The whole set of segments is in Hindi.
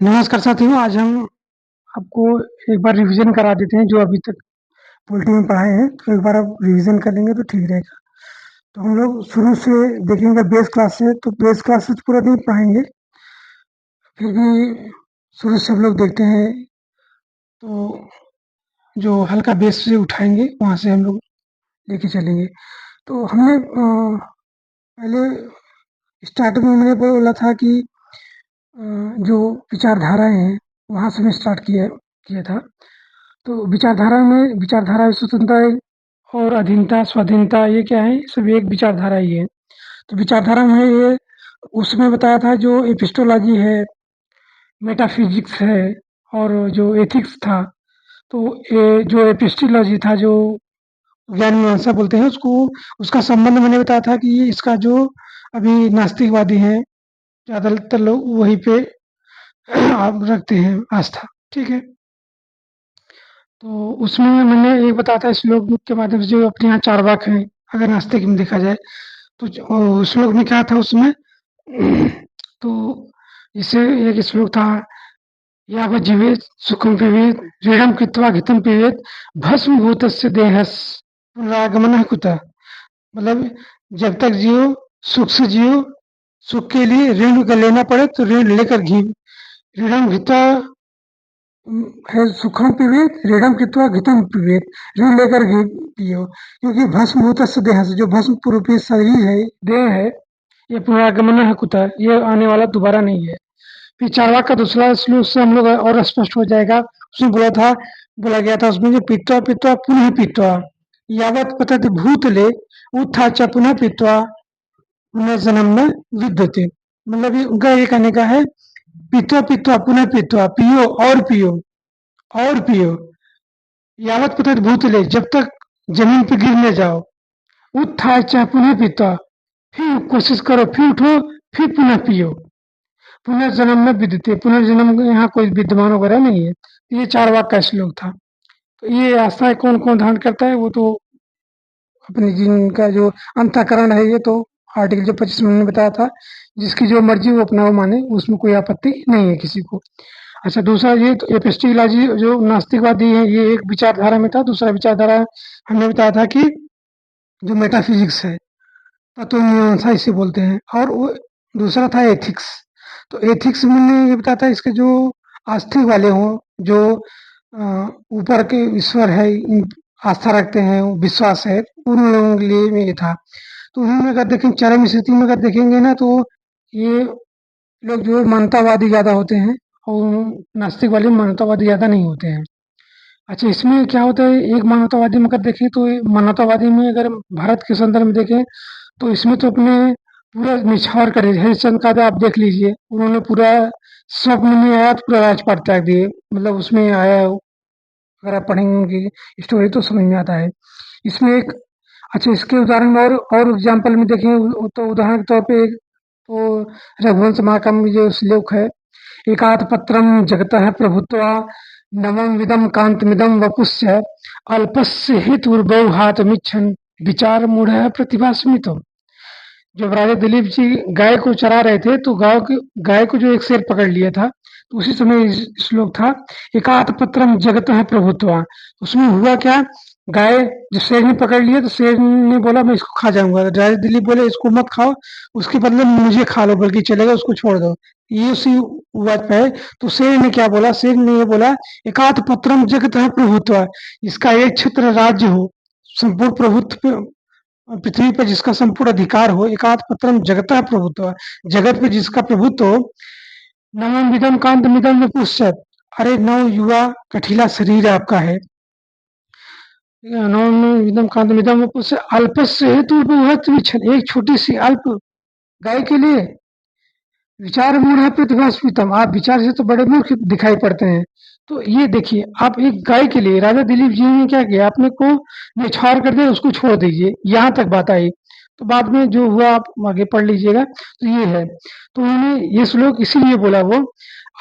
नमस्कार साथियों, आज हम आपको एक बार रिवीजन करा देते हैं जो अभी तक पॉलिटी में पढ़ाए हैं, तो एक बार आप रिवीजन कर लेंगे तो ठीक रहेगा। तो हम लोग शुरू से देखेंगे बेस क्लास से, तो बेस क्लास से तो पूरा नहीं पढ़ाएंगे, फिर भी शुरू से हम लोग देखते हैं तो जो हल्का बेस से उठाएंगे वहाँ से हम लोग लेके चलेंगे। तो हमने पहले स्टार्टिंग में मैंने बोला था कि जो विचारधाराएं हैं वहाँ से मैं स्टार्ट किया किया था। तो विचारधारा स्वतंत्रता और अधीनता, स्वाधीनता ये क्या है? सब एक विचारधारा ही है। तो विचारधारा में ये उसमें बताया था जो एपिस्टोलॉजी है, मेटाफिजिक्स है और जो एथिक्स था, तो ये जो एपिस्टोलॉजी था जो ज्ञान मीमांसा बोलते हैं उसको, उसका संबंध मैंने बताया था कि इसका जो अभी नास्तिकवादी हैं ज़्यादातर लोग वहीं पे आप रखते हैं आस्था, ठीक है। तो उसमें मैंने एक बताया था श्लोक के माध्यम से जो अपने यहाँ चार्वाक हैं, अगर नास्तिक में देखा जाए तो श्लोक में क्या था उसमें तो इससे एक श्लोक था, यावत् जीवेत् सुखं पिबेत् ऋणं कृत्वा घृतं पिबेत् भस्म भूतस्य देहस् पुनरागमनः कुतः। मतलब जब तक जियो सुख से जियो, सुख के लिए ऋण अगर लेना पड़े तो ऋण लेकर घी ऋणं घृत्वा है सुखम पिबेत ऋणम कृत्वा घृतम पिबेत, ऋण लेकर घी पियो, क्योंकि भस्म भूतस्य देह से, जो भस्म रूपी शरीर है, देह है, ये पुनरागमन है कुतः, ये आने वाला दोबारा नहीं है। फिर चार्वाक का दूसरा श्लोक से हम लोग और स्पष्ट हो जाएगा। उसमें बोला गया था उसमें, जो पीत्वा पीत्वा पुनः पीत्वा यावत् पतति भूतले उत्था च पुनः पीत्वा पुनर्जन्म न विद्यते। मतलब ये उनका ये कहने का है, पीत्वा पीत्वा पुनः पीत्वा, पियो और पियो और पियो, यावत पतत भूतले, जब तक जमीन पे गिर न जाओ, उत्थाय च पुनः पीत्वा, फिर कोशिश करो, फिर उठो, फिर पुनः पियो, पुनर्जन्म में विद्यते, पुनर्जन्म यहाँ कोई विद्यमान वगैरह नहीं है। ये चार्वाक का श्लोक था। तो ये आस्थाएं कौन कौन धारण करता है वो तो अपने जीवन का जो अंतःकरण है, ये तो आर्टिकल जो 25 में बताया था, जिसकी जो मर्जी वो अपना वो माने, उसमें कोई आपत्ति नहीं है किसी को। अच्छा, दूसरा ये तो एपिस्टियोलॉजी जो नास्तिकवादी है, ये एक विचारधारा में था। दूसरा विचारधारा हमने बताया था कि जो मेटाफिजिक्स है, तत्व मीमांसा इसे बोलते हैं, और वो दूसरा था एथिक्स। तो एथिक्स में ये बताया था इसके जो आस्तिक वाले हों, जो ऊपर के ईश्वर है आस्था रखते हैं, विश्वास है, उन लोगों के लिए में ये था। तो उन्होंने अगर देखें चरम स्थिति में अगर देखेंगे ना, तो ये लोग जो मानवतावादी ज़्यादा होते हैं और नास्तिक वाले मानवतावादी ज़्यादा नहीं होते हैं। अच्छा, इसमें क्या होता है, एक मानवतावादी में अगर देखें तो मानवतावादी में अगर भारत के संदर्भ में देखें तो इसमें तो अपने पूरा निछावर करे, हरिश्चंद्र का तो आप देख लीजिए, उन्होंने पूरा स्वप्न में आया तो पूरा राजपाट त्याग दिए, मतलब उसमें आया, अगर आप पढ़ेंगे उनकी स्टोरी तो समझ में आता है। इसमें एक अच्छा, इसके उदाहरण में और एग्जाम्पल में देखें तो उदाहरण के तौर पे तो रघुवंश महाकाव्य में जो श्लोक है, एकातपत्रं जगतः प्रभुत्वा नवमविदं कान्तमिदं वपुस्य अल्पस्य हेतुर्बहुघातमिच्छन् विचारमूढ़ः प्रतिभास्मितो। जब राजा दिलीप जी गाय को चरा रहे थे तो गाय को जो एक शेर पकड़ लिया था, तो उसी समय श्लोक था, एकातपत्रम जगतः प्रभुत्वा। उसमें हुआ क्या, गाय जब शेर ने पकड़ लिया तो शेर ने बोला मैं इसको खा जाऊंगा, राजा दिलीप बोले इसको मत खाओ, उसके बदले मुझे खा लो, बल्कि चलेगा उसको छोड़ दो, ये उसी बात पे है। तो शेर ने क्या बोला, शेर ने ये बोला, एकात पत्रम जगतः प्रभुत्वा, इसका एक छत्र राज्य हो, संपूर्ण प्रभुत्व पृथ्वी पर जिसका संपूर्ण अधिकार हो, एकात पत्रम जगतः प्रभुत्व, जगत पे जिसका प्रभुत्व हो, नवम विदम कांत मिदम पुष्यत, अरे नव युवा कठिला शरीर आपका है, नवम विदम कांत मिदम पुष्य अल्पस्य हेतु बहुत एक छोटी सी अल्प गाय के लिए विचार मूढ़ है प्रतिभास्मितम, आप विचार से तो बड़े मूर्ख दिखाई पड़ते हैं। तो ये देखिए, आप एक गाय के लिए, राजा दिलीप जी ने क्या किया, अपने को निछावर कर दिया, उसको छोड़ दीजिए, यहाँ तक बात आई। तो बाद में जो हुआ आप आगे पढ़ लीजिएगा। तो ये है, तो उन्होंने ये श्लोक इसीलिए बोला वो,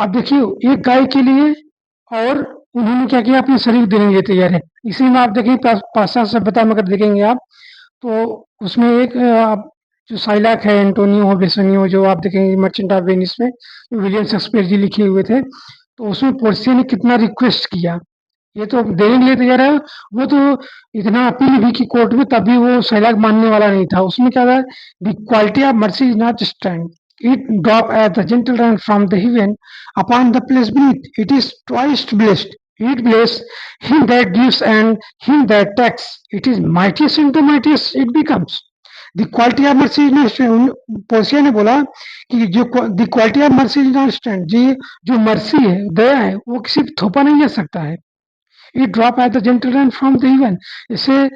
आप देखिए एक गाय के लिए, और उन्होंने क्या किया, अपने शरीर देने के लिए तैयार है। इसी में आप देखें पाश्चात्य सभ्यता में अगर देखेंगे आप, तो उसमें एक जो साइलैक है, एंटोनियो बेसनियो, जो आप देखेंगे मर्चेंट ऑफ वेनिस में, विलियम शेक्सपियर जी लिखे हुए थे। तो उसमें पोर्सिया ने कितना रिक्वेस्ट किया, ये तो देने के लिए तैयार है। वो तो इतना अपील भी की कोर्ट में, तब भी वो साइलैक मानने वाला नहीं था। उसमें क्या था, the quality of mercy is not stand, it drop at the gentle ran from the heaven upon the place beneath, it is twice blessed, it bless him that gives and him that takes, it is mightiest in the mightiest it becomes, the quality of mercy is not stand. Portia ने बोला कि जो the quality of mercy is not stand, जी जो मर्सी है, दया है, वो किसी पे थोपा नहीं जा सकता है। It drop at the gentle ran from the heaven, इससे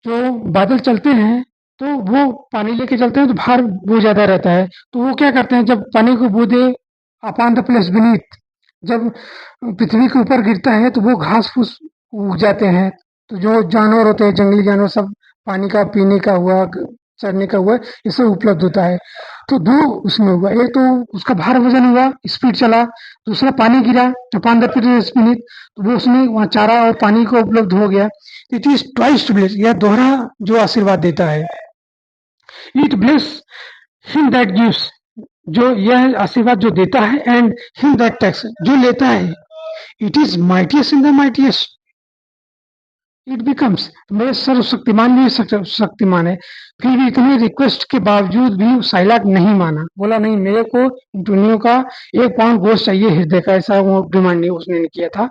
जो बादल चलते हैं तो वो पानी लेके चलते हैं तो भार वो ज्यादा रहता है, तो वो क्या करते हैं, जब पानी को बूंदे अपॉन द प्लेस बीनीथ, जब पृथ्वी के ऊपर गिरता है तो वो घास फूस उग जाते हैं। तो जो जानवर होते हैं, जंगली जानवर सब, पानी का पीने का हुआ, चरने का हुआ, ये सब उपलब्ध होता है। तो दो उसमें हुआ, एक तो उसका भार वजन हुआ, स्पीड चला, दूसरा पानी गिरा अपॉन द प्लेस बीनीथ, तो वो उसमें वहाँ चारा और पानी को उपलब्ध हो गया। It is twice to bless, यह दोहरा जो आशीर्वाद देता है। It bless him that gives, जो यह आशीर्वाद जो देता है, एंड हिम दैट टेक्स, जो लेता है। It is mightiest in the mightiest it becomes, मेरे सर्वशक्तिमान भी शक्तिमान है। फिर भी इतने रिक्वेस्ट के बावजूद भी साइलाक नहीं माना, बोला नहीं, मेरे को एंटोनियो का 1 पाउंड गोश्त चाहिए हृदय का, ऐसा वो डिमांड नहीं उसने नहीं किया था।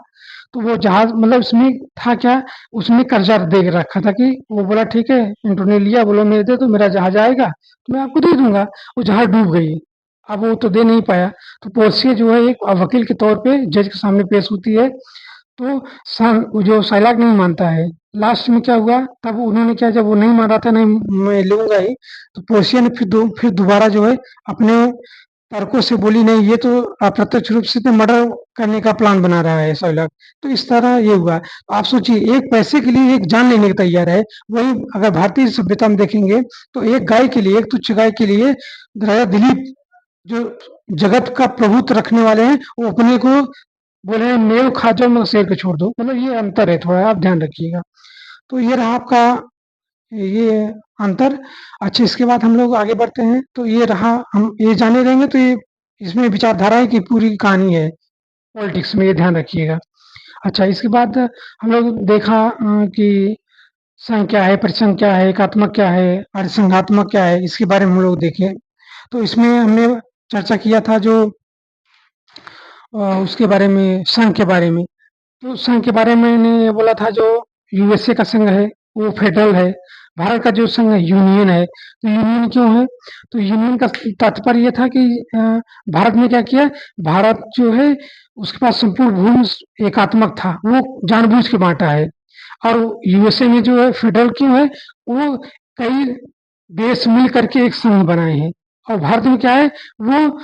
तो वो जहाज मतलब उसमें था क्या, उसने कर्जा दे के रखा था कि वो बोला ठीक है, एंटोनियो लिया, बोलो मेरे दे दो, मेरा जहाज आएगा तो मैं आपको दे दूंगा। वो जहाज डूब गई, अब वो तो दे नहीं पाया। तो पोर्सिया जो है एक वकील के तौर पे जज के सामने पेश होती है। तो जो साइलाक नहीं मानता है, लास्ट में क्या हुआ, तब उन्होंने क्या, जब वो नहीं मान रहा था, नहीं मैं लूंगा ही, तो पोर्शिया ने फिर दोबारा जो है अपने तर्कों से बोली, नहीं ये तो अप्रत्यक्ष रूप से तो मर्डर करने का प्लान बना रहा है साइलाक। तो इस तरह ये हुआ। आप सोचिए, एक पैसे के लिए एक जान लेने को तैयार है। वही अगर भारतीय सभ्यता में देखेंगे तो एक गाय के लिए, एक तुच्छ गाय के लिए राजा दिलीप, जो जगत का प्रभुत्व रखने वाले हैं, वो अपने को बोले हैं मेव खा जाओ मगर शेर को छोड़ दो, मतलब ये अंतर है, थोड़ा आप ध्यान रखिएगा। तो ये रहा आपका ये अंतर। अच्छा, इसके बाद हम लोग आगे बढ़ते हैं। तो ये रहा, हम ये जाने रहेंगे तो ये इसमें विचारधारा की पूरी कहानी है पॉलिटिक्स में, ये ध्यान रखिएगा। अच्छा, इसके बाद हम लोग देखा कि संघ क्या है, परिसंघ क्या है, एकात्मक क्या है, अर्धसंघात्मक क्या है, इसके बारे में हम लोग देखे। तो इसमें हमने चर्चा किया था जो उसके बारे में, संघ के बारे में। तो संघ के बारे में मैंने ये बोला था, जो यूएसए का संघ है वो फेडरल है, भारत का जो संघ है यूनियन है। तो यूनियन क्यों है, तो यूनियन का तात्पर्य ये था कि भारत ने क्या किया, भारत जो है उसके पास संपूर्ण भूमि एकात्मक था, वो जानबूझ के बांटा है। और यूएसए में जो है फेडरल क्यों है, वो कई देश मिल करके एक संघ बनाए हैं। और भारत में क्या है, वो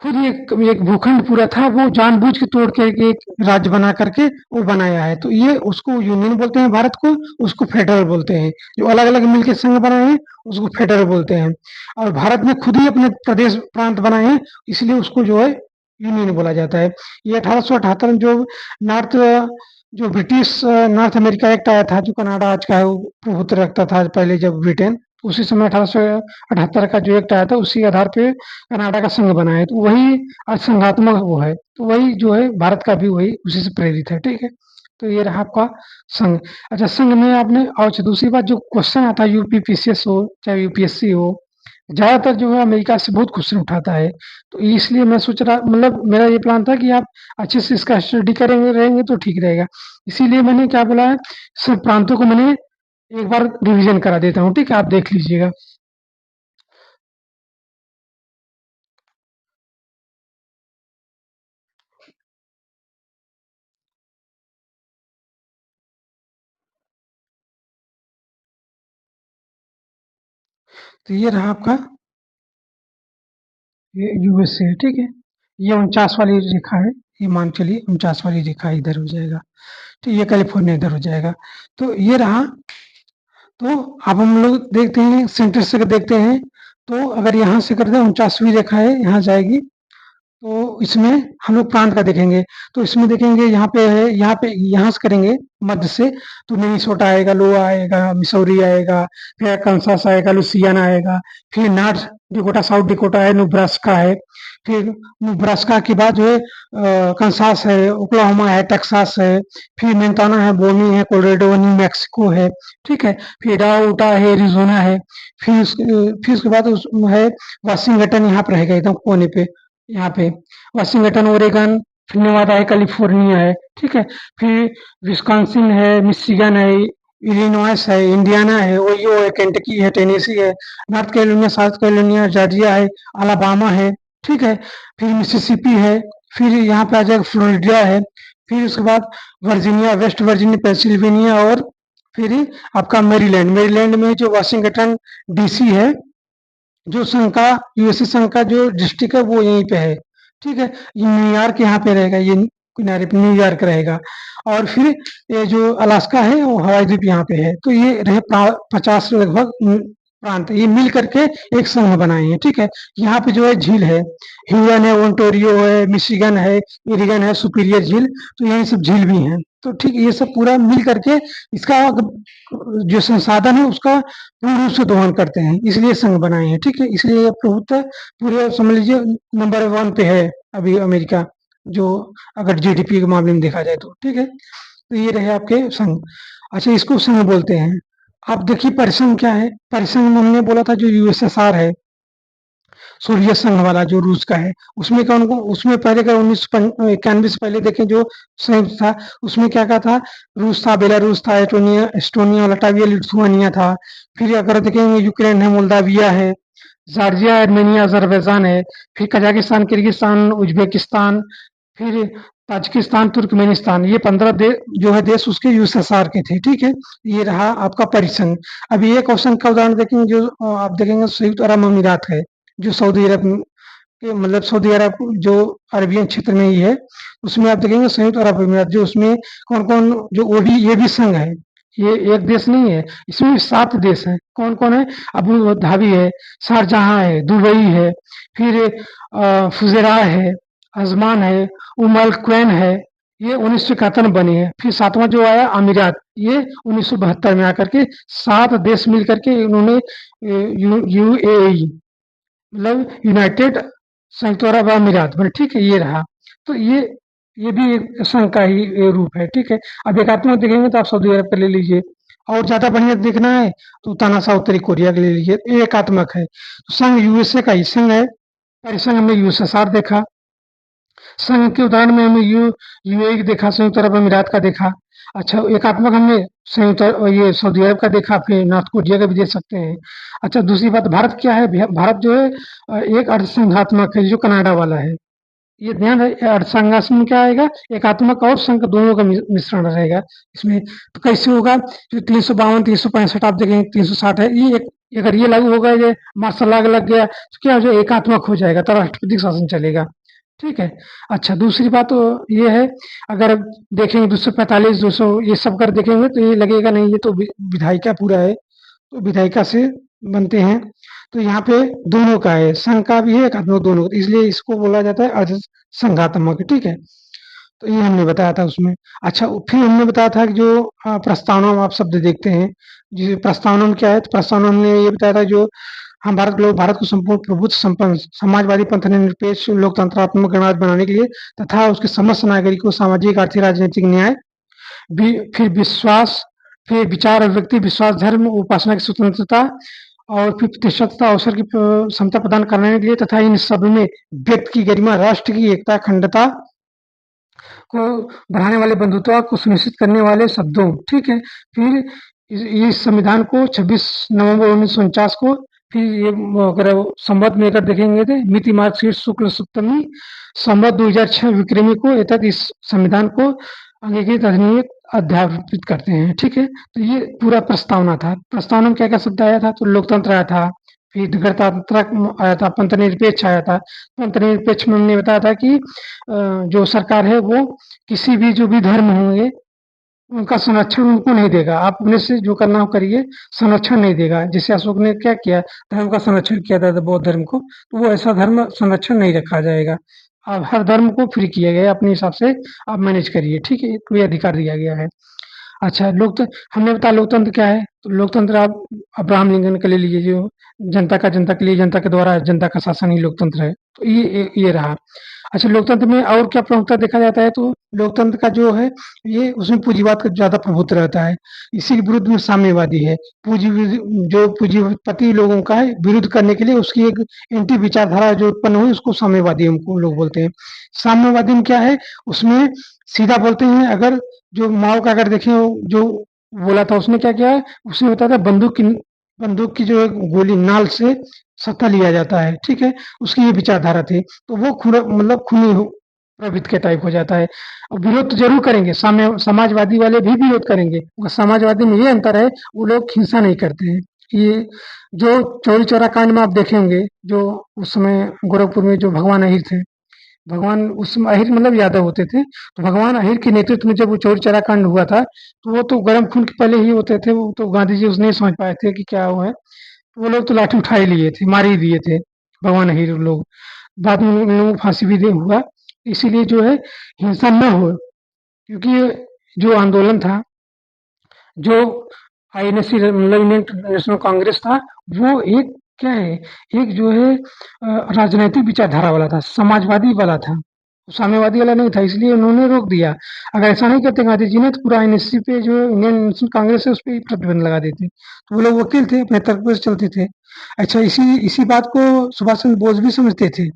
खुद एक भूखंड पूरा था, वो जानबूझ के तोड़ के एक राज्य बना करके वो बनाया है। तो ये उसको यूनियन बोलते हैं भारत को, उसको फेडरल बोलते हैं। जो अलग अलग मिलके संघ बनाए हैं उसको फेडरल बोलते हैं। और भारत ने खुद ही अपने प्रदेश प्रांत बनाए हैं, इसलिए उसको जो है यूनियन बोला जाता है। ये 1878 में जो नॉर्थ जो ब्रिटिश नॉर्थ अमेरिका एक्ट आया था, जो कनाडा आज का है, वो प्रभुत्व रखता था पहले जब ब्रिटेन, उसी समय 1878 का जो एक्ट आया था, उसी आधार पे कनाडा का संघ बना है। तो वही संघात्मक वो है, तो वही जो है भारत का भी वही उसी से प्रेरित है, ठीक है। तो ये रहा आपका संघ। अच्छा, संघ में आपने, और अच्छा दूसरी बात, जो क्वेश्चन आता है यूपीपीसीएस हो चाहे यूपीएससी हो, ज्यादातर जो है अमेरिका से बहुत क्वेश्चन उठाता है। तो इसलिए मैं सोच रहा, मतलब मेरा ये प्लान था कि आप अच्छे से इसका स्टडी करेंगे रहेंगे तो ठीक रहेगा। इसीलिए मैंने क्या बोला है, सब प्रांतों को मैंने एक बार रिवीजन करा देता हूँ, ठीक है, आप देख लीजिएगा। तो ये रहा आपका, ये यूएसए है, ठीक है। ये 49 वाली रेखा है, ये मान चलिए 49 वाली रेखा इधर हो जाएगा, तो ये कैलिफोर्निया इधर हो जाएगा। तो ये रहा। तो अब हम लोग देखते हैं, सेंटर से देखते हैं। तो अगर यहाँ से करते हैं, 49वीं रेखा है, यहाँ जाएगी। तो इसमें हम लोग प्रांत का देखेंगे, तो इसमें देखेंगे यहाँ पे है, यहाँ से करेंगे मध्य से, तो मिनीसोटा आएगा, लोआ आएगा, मिसौरी आएगा, फिर कंसास आएगा, लुसियाना आएगा, फिर नॉर्थ डिकोटा, साउथ डिकोटा है, नुब्रास्का है, फिर नुब्रास्का के बाद जो है कंसास है, ओक्लाहोमा है, टेक्सास है, फिर मेंटाना है, बोनी है, कोलोराडो, न्यू मैक्सिको है, ठीक है, फिर डाउटा है, एरिजोना है, फिर उसके बाद है वाशिंगटन, यहाँ पर रहेगा एकदम कोने पे, यहाँ पे वाशिंगटन, ओरेगन, फिर नेवादा है, कैलिफोर्निया है, ठीक है, फिर विस्कॉन्सिन है, मिशिगन है, इलिनॉइस है, इंडियाना है, ओहियो है, केंटकी है, टेनेसी है, north Carolina, south Carolina, Georgia है, अलाबामा है, ठीक है, फिर मिसिसिपी है, फिर यहाँ पे आ जाएगा फ्लोरिडा है, फिर उसके बाद वर्जीनिया, वेस्ट वर्जीनिया, पेंसिल्वेनिया, और फिर आपका मेरीलैंड, मेरीलैंड में जो वाशिंगटन डीसी है, जो संघ का, यूएसए संघ का जो डिस्ट्रिक्ट है वो यहीं पे है, ठीक है, ये न्यूयॉर्क यहाँ पे रहेगा, ये किनारे पे न्यूयॉर्क रहेगा, और फिर ये जो अलास्का है वो हवाई द्वीप यहाँ पे है, तो ये रहे 50 लगभग प्रांत, ये मिल करके एक संघ बनाए हैं, ठीक है, यहाँ पे जो है झील है, ह्यूरन है, ओंटारियो है, मिशिगन है, इरिगन है, सुपीरियर झील, तो यही सब झील भी हैं, तो ठीक ये सब पूरा मिल करके इसका जो संसाधन है उसका पूर्ण रूप से दोहन करते हैं, इसलिए संघ बनाए हैं, ठीक है, इसलिए ये प्रभुत्व पूरे समझ लीजिए नंबर 1 पे है अभी अमेरिका, जो अगर जीडीपी के मामले में देखा जाए तो, ठीक है, तो ये रहे आपके संघ। अच्छा, इसको संघ बोलते हैं। आप देखिए परिसंघ क्या है, परिसंघ में हमने बोला था जो यूएसएसआर है, सोवियत संघ वाला जो रूस का है, उसमें कौन कौन, उसमें पहले का 1991 से पहले देखें जो संयुक्त था, उसमें क्या क्या था, रूस था, बेलारूस था, एस्टोनिया एस्टोनिया, लटाविया, लिथुआनिया था, फिर अगर देखेंगे यूक्रेन है, मोल्दाविया है, जॉर्जिया, आर्मेनिया, अजरबैजान है, फिर कजाकिस्तान, किर्गिस्तान, उज्बेकिस्तान, फिर ताजिकिस्तान, तुर्कमेनिस्तान, ये 15 जो है देश उसके यूएसएसआर के थे, ठीक है, ये रहा आपका परिसंघ। अभी एक क्वेश्चन का उदाहरण देखेंगे जो आप देखेंगे संयुक्त अरब अमीरात है, जो सऊदी अरब के मतलब सऊदी अरब जो अरबियन क्षेत्र में ही है, उसमें आप देखेंगे संयुक्त अरब अमीरात, जो उसमें कौन कौन, जो वो भी ये भी संघ है, ये एक देश नहीं है, इसमें 7 देश हैं, कौन कौन है, अबू धाबी है, शारजहां है, दुबई है, फिर फुजेरा है, अजमान है, उमल क्वैन है, ये 1971 में बनी है, फिर 7वां जो आया अमीरात, ये 1972 में आकर के 7 देश मिल करके इन्होंने यूएई मतलब यूनाइटेड संयुक्त अरब अमीरात बने, ठीक है, ये रहा, तो ये भी एक संघ का ही रूप है, ठीक है। अब एकात्मक देखेंगे तो आप सऊदी अरब का ले लीजिए, और ज्यादा बढ़िया देखना है तो तानाशाह उत्तरी कोरिया का ले लीजिए, ये एकात्मक है, तो संघ यूएसए का ही संघ है, परिसंघ हमने यूएसएसआर देखा, संघ के उदाहरण में हमने यूएई देखा, संयुक्त अरब अमीरात का देखा, अच्छा एकात्मक हमने ये सऊदी अरब का देखा, फिर नॉर्थ कोरिया का भी देख सकते हैं। अच्छा, दूसरी बात भारत क्या है, भारत जो है एक अर्धसंघात्मक है, जो कनाडा वाला है, ये ध्यान रहे, अर्धसंघात्मक में क्या आएगा, एकात्मक और संघ दोनों का मिश्रण रहेगा इसमें, तो कैसे होगा, जो 352 365 आप देखेंगे 360 है, ये अगर ये लागू होगा, ये मार्शल लॉ लग गया तो क्या हो जाएगा, एकात्मक हो जाएगा, तो राष्ट्रपति शासन चलेगा, ठीक है। अच्छा, दूसरी बात तो ये है, अगर देखेंगे 245 200 ये सब कर देखेंगे तो ये लगेगा नहीं, ये तो विधायिका पूरा है, तो विधायिका से बनते हैं, तो यहाँ पे दोनों का है, संघ का भी है, एकात्मक दोनों का, इसलिए इसको बोला जाता है अर्ध संघात्मक, ठीक है, तो ये हमने बताया था उसमें। अच्छा, फिर हमने बताया था कि जो प्रस्तावना आप शब्द देखते हैं, जिसे प्रस्तावना में क्या है, तो प्रस्तावना हमने ये बताया था, जो हम भारत को संपूर्ण प्रभुत्व संपन्न समाजवादी पंथ ने निरपेक्ष लोकतंत्रात्मक गणराज्य बनाने के लिए तथा उसके समस्त नागरिकों को सामाजिक, आर्थिक, राजनीतिक न्याय, फिर विश्वास, फिर विचार अभिव्यक्ति, विश्वास, धर्म, उपासना की स्वतंत्रता, और फिर प्रतिष्ठा अवसर की क्षमता प्रदान करने के लिए तथा इन सब में व्यक्ति की गरिमा, राष्ट्र की एकता, अखंडता को बढ़ाने वाले, बंधुत्व को सुनिश्चित करने वाले शब्दों, ठीक है। फिर इस संविधान को 26 नवंबर 1949 को, फिर ये अगर संवत में अगर देखेंगे तो मिति मार्गशीर्ष शुक्ल सप्तमी संवत 2006 विक्रमी को एतद इस संविधान को अंगीकृत अधिनियम अध्यापित करते हैं, ठीक है। तो ये पूरा प्रस्तावना था, प्रस्तावना में क्या क्या शब्द आया था, तो लोकतंत्र आया था, फिर गणतंत्र आया था, पंथ निरपेक्ष आया था, पंथ निरपेक्ष में हमने बताया था कि जो सरकार है वो किसी भी जो भी धर्म होंगे उनका संरक्षण उनको नहीं देगा, आप अपने से जो करना हो करिए, संरक्षण नहीं देगा, जैसे अशोक ने क्या किया, धर्म का संरक्षण किया था बौद्ध धर्म को, तो वो ऐसा धर्म संरक्षण नहीं रखा जाएगा, अब हर धर्म को फ्री किया गया है, अपने हिसाब से आप मैनेज करिए, ठीक है? तो ये अधिकार दिया गया है। अच्छा, हमने बताया लोकतंत्र क्या है? तो लोकतंत्र आप अब्राहम लिंकन का ले लीजिए, जो जनता के लिए, जनता के द्वारा जनता का शासन ही लोकतंत्र है। तो ये रहा। अच्छा, लोकतंत्र में और क्या प्रमुखता देखा जाता है, तो लोकतंत्र का जो है, ये उसमें पूंजीवाद का ज़्यादा प्रभुत्व रहता है। इसी के विरुद्ध में साम्यवादी है। जो पूंजीपति लोगों का है, विरुद्ध करने के लिए उसकी एक एंटी विचारधारा जो उत्पन्न हुई, उसको साम्यवादी हमको लोग बोलते हैं। साम्यवादी में क्या है, उसमें सीधा बोलते हैं, अगर जो माओ का अगर देखें, वो जो बोला था उसने क्या किया है, उसने बताया था बंदूक की जो है गोली नाल से सत्ता लिया जाता है, ठीक है? उसकी ये विचारधारा थी। तो वो खूनी प्रवृत्ति के टाइप हो जाता है। और विरोध तो जरूर करेंगे, समाजवादी वाले भी विरोध करेंगे, मगर समाजवादी में ये अंतर है, वो लोग हिंसा नहीं करते हैं। ये जो चौरी चौरा कांड में आप देखे होंगे, जो उस समय गोरखपुर में जो भगवान अहिर थे, भगवान उस समय अहिर मतलब यादव होते थे, तो भगवान अहिर के नेतृत्व में जब वो चौरी चौरा कांड हुआ था, तो वो तो गर्म खून के पहले ही होते थे, वो तो गांधी जी उस नहीं समझ पाए थे कि क्या वो है। तो वो लोग तो लाठी उठा ही लिए थे, मार ही दिए थे भगवान अहिर लोग। बाद में उन लोगों को फांसी भी दे हुआ। इसीलिए जो है, हिंसा न हो, क्योंकि ये जो आंदोलन था, जो आईएनसी मतलब इंडियन नेशनल कांग्रेस था, वो एक क्या है, एक जो है राजनैतिक विचारधारा वाला था, समाजवादी वाला था, साम्यवादी वाला नहीं था, इसलिए उन्होंने रोक दिया। अगर ऐसा नहीं करते गांधी जी ने, तो पूरा आईएनसी पे जो इंडियन नेशनल कांग्रेस है, उस पर प्रतिबंध लगा देते। तो वो लोग वकील थे, अपने तर्क पर चलते थे। अच्छा, इसी इसी बात को सुभाष चंद्र बोस भी समझते थे।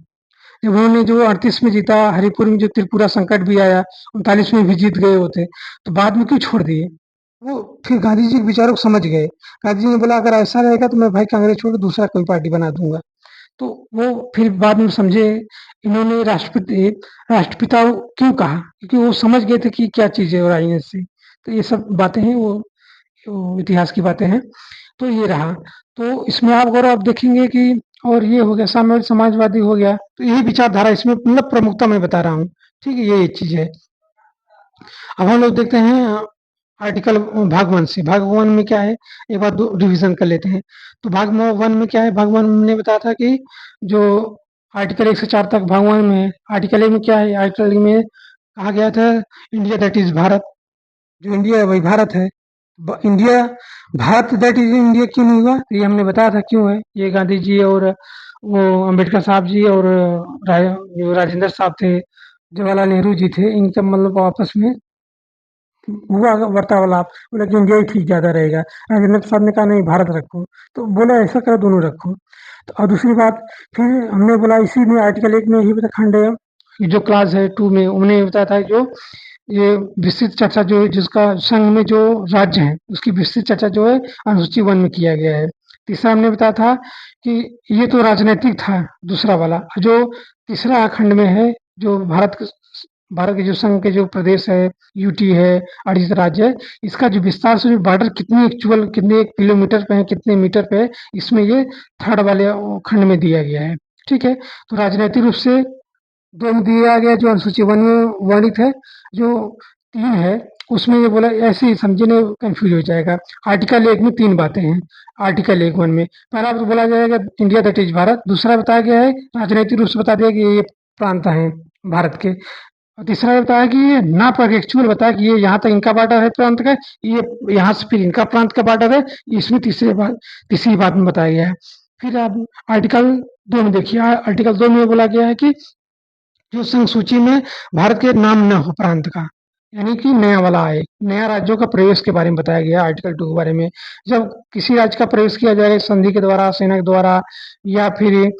जब उन्होंने जो 38 में जीता, हरिपुर में जो त्रिपुरा संकट भी आया, 39 में भी जीत गए होते, तो बाद में क्यों छोड़ दिए? वो फिर गांधी जी के विचारों को समझ गए। गांधी जी ने बोला, अगर ऐसा रहेगा तो मैं भाई कांग्रेस छोड़ के दूसरा कोई पार्टी बना दूंगा। तो वो फिर बाद में समझे, इन्होंने राष्ट्रपिता क्यों कहा, क्योंकि वो समझ गए थे कि क्या चीज़ है राजनीति। तो ये सब बातें हैं, वो इतिहास की बातें हैं। तो ये रहा। तो इसमें आप अगर आप देखेंगे कि, और ये हो गया साम्यवादी समाजवादी हो गया, तो यही विचारधारा इसमें मतलब प्रमुखता मैं बता रहा हूँ। ठीक है, ये एक चीज़ है। अब हम लोग देखते हैं आर्टिकल भाग 1 से। भाग 1 में क्या है, एक बार रिवीजन कर लेते हैं। तो भाग 1 में क्या है, भाग 1 ने बताया था कि जो आर्टिकल 1 से 4 तक भाग 1 में है। आर्टिकल ए में क्या है, आर्टिकल ए में कहा गया था, इंडिया दैट इज भारत। जो इंडिया है वही भारत है। India Bharat that is India क्यों नहीं हुआ, तो ये हमने बताया था क्यों है। ये गांधी जी और वो अम्बेडकर साहब जी और जो राजेंद्र साहब थे, जवाहरलाल नेहरू जी थे, इनका मतलब आपस में हुआ वार्तालाप। बोला कि इंडिया ही ठीक ज़्यादा रहेगा। राजेंद्र प्रसाद ने कहा नहीं, भारत रखो। तो बोला ऐसा करो, दोनों रखो। तो और दूसरी बात, फिर हमने बोला इसी में आर्टिकल 1 में ही खंड है, ये जो क्लास है 2 में, उन्होंने बताया था जो ये विस्तृत चर्चा जो है, जिसका संघ में जो राज्य है, उसकी विस्तृत चर्चा जो है अनुसूची 1 में किया गया है। तीसरा हमने बताया था कि ये तो राजनैतिक था दूसरा वाला। जो तीसरा खंड में है, जो भारत के जो संघ के जो प्रदेश है, यूटी है, 38 राज्य है, इसका जो विस्तार से जो बॉर्डर कितने किलोमीटर पे है, कितने मीटर पे है, इसमें ये थर्ड वाले खंड में दिया गया है। ठीक है? तो राजनैतिक रूप से 2 में दिया गया, जो अनुसूची 1 में वर्णित है। जो 3 है, उसमें ये बोला, ऐसे ही समझे नहीं, कंफ्यूज हो जाएगा। आर्टिकल 1 में 3 बातें हैं। आर्टिकल 1 1 में पहला तो बोला जाएगा इंडिया दैट इज भारत। दूसरा बताया गया है, राजनीतिक रूप से बता दिया कि ये प्रांत हैं भारत के। और तीसरा ये बताया कि ये ना पर एक्चुअल बताया कि ये यहाँ तक इनका बॉर्डर है प्रांत का, ये यहाँ से फिर इनका प्रांत का बॉर्डर है। इसमें तीसरी बात में बताया गया है। फिर आप आर्टिकल 2 में देखिए, आर्टिकल 2 में बोला गया है कि जो संघ सूची में भारत के नाम न हो प्रांत का, यानी कि नया वाला आए, नया राज्यों का प्रवेश के बारे में बताया गया है आर्टिकल 2 के बारे में। जब किसी राज्य का प्रवेश किया जाए संधि के द्वारा, सेना के द्वारा, या फिर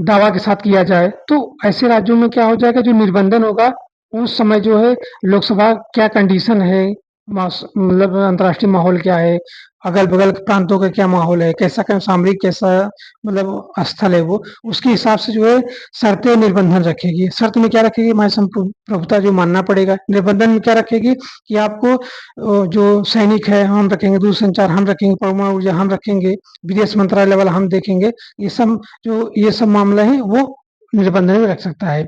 दावा के साथ किया जाए, तो ऐसे राज्यों में क्या हो जाएगा, जो निर्बंधन होगा, उस समय जो है लोकसभा क्या कंडीशन है, मतलब अंतर्राष्ट्रीय माहौल क्या है, अगल-बगल के प्रांतों का क्या माहौल है, कैसा सामरिक, कैसा मतलब स्थल है वो, उसके हिसाब से जो है शर्तें निर्बंधन रखेगी। शर्त में क्या रखेगी, हमारी संप्रभुता जो मानना पड़ेगा। निर्बंधन में क्या रखेगी कि आपको जो सैनिक है हम रखेंगे, दूरसंचार हम रखेंगे, परमाणु ऊर्जा हम रखेंगे, विदेश मंत्रालय वाला हम देखेंगे। ये सब मामला है, वो निर्बंधन में रख सकता है।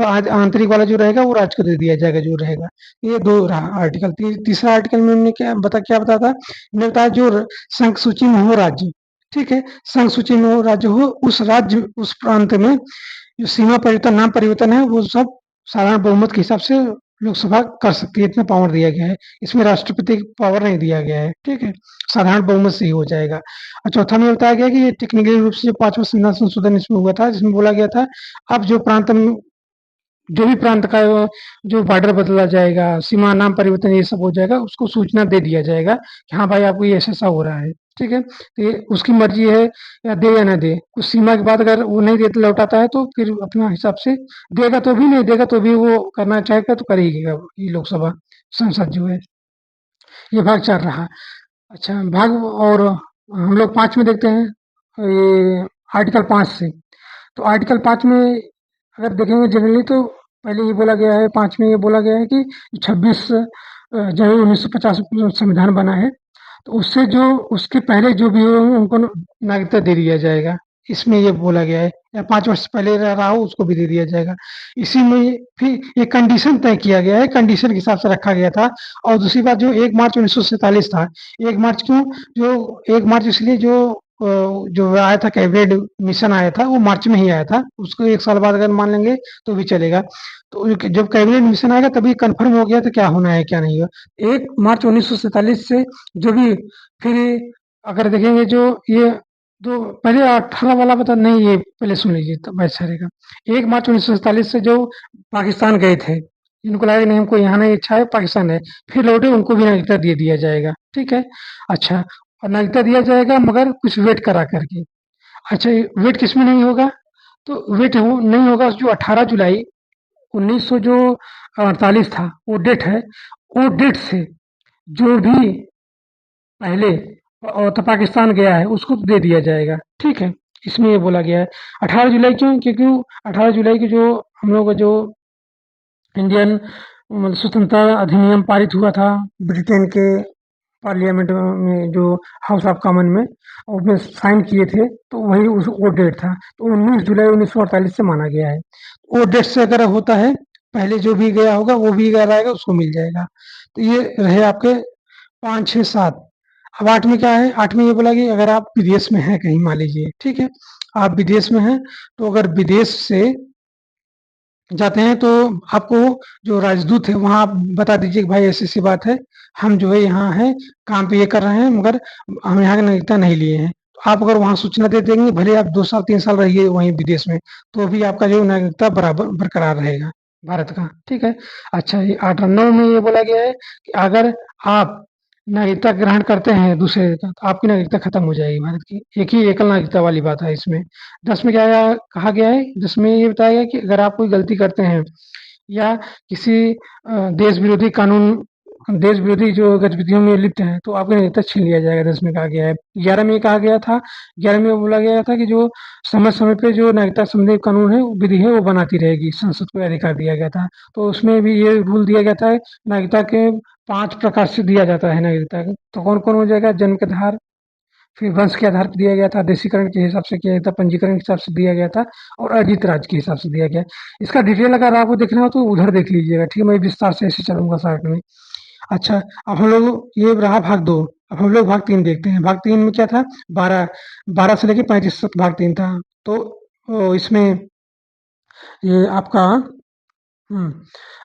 आज आंतरिक वाला जो रहेगा वो राज्य को दे दिया जाएगा, जो रहेगा। ये 2 रहा आर्टिकल। तीसरा आर्टिकल में हमने क्या बताया था, हमने बताया जो संघ सूची में हो राज्य, ठीक है, संघ सूची में वो राज्य हो, उस राज्य उस प्रांत में जो सीमा परिवर्तन, नाम परिवर्तन है वो सब साधारण बहुमत के हिसाब से लोकसभा कर सकती है, इतना पावर दिया गया है। इसमें राष्ट्रपति को पावर नहीं दिया गया है, ठीक है? साधारण बहुमत से ही हो जाएगा। और चौथा में बताया गया कि ये टेक्निकली रूप से जो 5वां संविधान संशोधन इसमें हुआ था, जिसमें बोला गया था अब जो प्रांत में जो भी प्रांत का जो बॉर्डर बदला जाएगा, सीमा नाम परिवर्तन ये सब हो जाएगा, उसको सूचना दे दिया जाएगा कि हाँ भाई आपको ये ऐसा-ऐसा हो रहा है, ठीक है? तो ये उसकी मर्ज़ी है या दे या ना दे। कुछ सीमा के बाद अगर वो नहीं दे लौटाता है तो फिर अपना हिसाब से देगा तो भी, नहीं देगा तो भी वो करना चाहेगा तो कर ही लेगा ये लोकसभा संसद जो है। ये भाग 4 रहा। अच्छा भाग और हम लोग 5 में देखते हैं ये आर्टिकल 5 से। तो आर्टिकल 5 में अगर देखेंगे जनरली तो पहले ये बोला गया है 5 में ये बोला गया है कि 26 जनवरी 1950 को संविधान बना है, तो उससे जो उसके पहले जो भी हो उनको नागरिकता दे दिया जाएगा। इसमें ये बोला गया है या 5 वर्ष पहले रहा हो उसको भी दे दिया जाएगा। इसी में फिर एक कंडीशन तय किया गया है, कंडीशन के हिसाब से रखा गया था। और दूसरी बात जो 1 मार्च 1947 था, 1 मार्च क्यों? जो 1 मार्च इसलिए जो आया था कैबिनेट मिशन आया था वो मार्च में ही आया था। उसको 1 साल बाद अगर मान लेंगे तो भी चलेगा। तो जब कैबिनेट मिशन आएगा तभी कन्फर्म हो गया था क्या होना है क्या नहीं होगा। 1 मार्च 1947 से जो भी फिर अगर देखेंगे जो ये जो पहले 18 वाला बता नहीं, ये पहले सुन लीजिए तो वैशाली का 1 मार्च 1947 से जो पाकिस्तान गए थे, जिनको लगा कि नहीं हमको यहाँ नहीं अच्छा है पाकिस्तान है, फिर लौटे उनको भी नागरिकता दे दिया जाएगा, ठीक है? अच्छा, और नागरिकता दिया जाएगा मगर कुछ वेट करा करके। अच्छा, वेट किसमें नहीं होगा? तो वेट हो नहीं होगा जो 18 जुलाई 1900 जो 48 था वो डेट है, वो डेट से जो भी पहले तो पाकिस्तान गया है उसको दे दिया जाएगा, ठीक है? इसमें ये बोला गया है। 18 जुलाई क्यों? क्योंकि 18 जुलाई की जो हम लोग का जो इंडियन स्वतंत्रता अधिनियम पारित हुआ था ब्रिटेन के पार्लियामेंट में जो हाउस ऑफ कॉमन में उसमें साइन किए थे, तो वही वो डेट था। तो 19 जुलाई 1948 से माना गया है। वो डेट से अगर होता है पहले जो भी गया होगा वो भी अगर आएगा उसको मिल जाएगा। तो ये रहे आपके 5, 6, 7। अब 8 में क्या है? 8 में ये बोला कि अगर आप विदेश में हैं कहीं मान लीजिए, ठीक है? आप विदेश में हैं, तो अगर विदेश से जाते हैं तो आपको जो राजदूत है वहाँ आप बता दीजिए कि भाई ऐसी-ऐसी बात है, हम जो है यहाँ हैं, काम पे ये कर रहे हैं मगर हम यहाँ की नागरिकता नहीं लिए हैं। तो आप अगर वहाँ सूचना दे देंगे, भले आप 2 साल 3 साल रहिए वहीं विदेश में, तो भी आपका जो नागरिकता बराबर बरकरार रहेगा भारत का, ठीक है? अच्छा ये 8 और 9 में ये बोला गया है कि अगर आप नागरिकता ग्रहण करते हैं दूसरे का, तो आपकी नागरिकता खत्म हो जाएगी भारत की। एक ही एकल नागरिकता वाली बात है इसमें। 10 में क्या कहा गया है? 10 में ये बताया गया है कि अगर आप कोई गलती करते हैं या किसी देश विरोधी कानून देश विरोधी जो गतिविधियों में लिप्त हैं, तो आपकी नागरिकता छीन लिया जाएगा, 10 में कहा गया है। 11 में ये कहा गया था 11 में बोला गया था कि जो समय-समय पे जो नागरिकता संबंधी कानून है, विधि है, वो बनाती रहेगी, संसद को अधिकार दिया गया था। तो उसमें भी ये रूल दिया गया था, नागरिकता के 5 प्रकार से दिया जाता है नागरिकता को। तो कौन-कौन हो जाएगा? जन्म के आधार, फिर वंश के आधार पर दिया गया था, देशीकरण के हिसाब से किया गया था, पंजीकरण के हिसाब से दिया गया था और अर्जित राज्य के हिसाब से दिया गया। इसका डिटेल अगर आपको देखना हो तो उधर देख लीजिएगा, ठीक है? मैं विस्तार से ऐसे चलूँगा साथ में। अच्छा, अब हम लोग ये रहा भाग 2, अब हम लोग भाग 3 देखते हैं। भाग 3 में क्या था? 12 से लेके 35 तक भाग 3 था। तो इसमें ये आपका हुँ,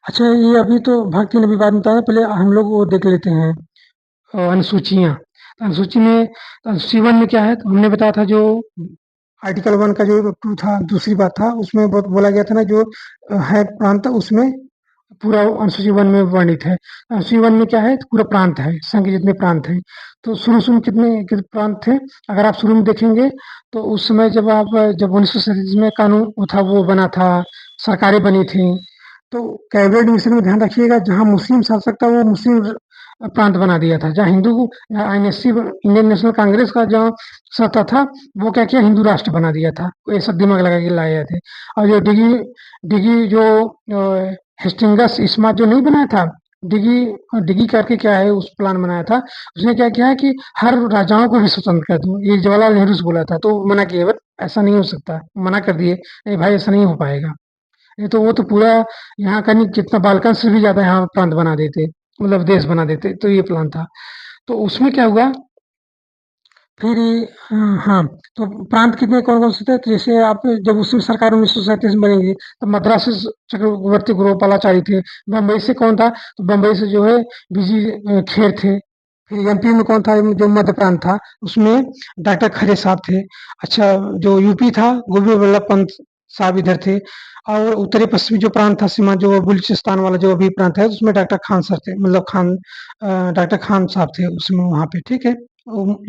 अच्छा ये अभी तो भाग 3 अभी बाद में बताया, पहले हम लोग वो देख लेते हैं अनुसूचियाँ। अनुसूची में अनुसूची 1 में क्या है? तो हमने बताया था जो आर्टिकल 1 का जो 2 था, दूसरी बात था, उसमें बोला गया था ना जो है प्रांत उसमें पूरा अनुसूची 1 में वर्णित है। अनुसूची 1 में क्या है? तो पूरा प्रांत है, संघ के जितने प्रांत हैं। तो शुरू-शुरू में कितने प्रांत थे? अगर आप शुरू में देखेंगे तो उस समय जब 1937 में कानून वो था वो बना था, सरकारें बनी थी, तो कैबिनेट मिशन में ध्यान रखिएगा जहाँ मुस्लिम शासक था वो मुस्लिम प्रांत बना दिया था। जहाँ हिंदू आईएनएससी इंडियन नेशनल कांग्रेस का जहाँ सत्ता था वो क्या किया हिंदू राष्ट्र बना दिया था। ये सब दिमाग लगा के लाए थे। और जो डिगी जो हेस्टिंगस स्मार्ट जो नहीं बनाया था, डिगी करके क्या है उस प्लान बनाया था। उसने क्या किया है कि हर राजाओं को भी स्वतंत्र कर दूँ, ये जवाहरलाल नेहरू से बोला था तो मना किए, बट ऐसा नहीं हो सकता, मना कर दिए, नहीं भाई ऐसा नहीं हो पाएगा। नहीं तो वो तो पूरा यहाँ का नहीं कितना बालकन से भी ज़्यादा यहाँ प्रांत बना देते, मतलब देश बना देते, तो ये प्लान था। तो उसमें क्या हुआ फिर हाँ, तो प्रांत कितने कौन-कौन से थे? तो जैसे आप जब उसकी सरकार 1937 में बनेगी, तो मद्रास से चक्रवर्ती गोपालाचारी थे। बम्बई से कौन था? तो बम्बई से जो है बीजी खेर थे। फिर एमपी में कौन था? जो मध्य प्रांत था, उसमें डॉक्टर खरे साहब थे। अच्छा, जो यूपी था, गोविंद वल्लभ पंत साहब इधर थे। और उत्तरी पश्चिमी जो प्रांत था, सीमा जो बलूचिस्तान वाला जो अभी प्रांत है, उसमें डॉक्टर खान सर थे, मतलब डॉक्टर खान साहब थे उसमें वहाँ पे, ठीक है?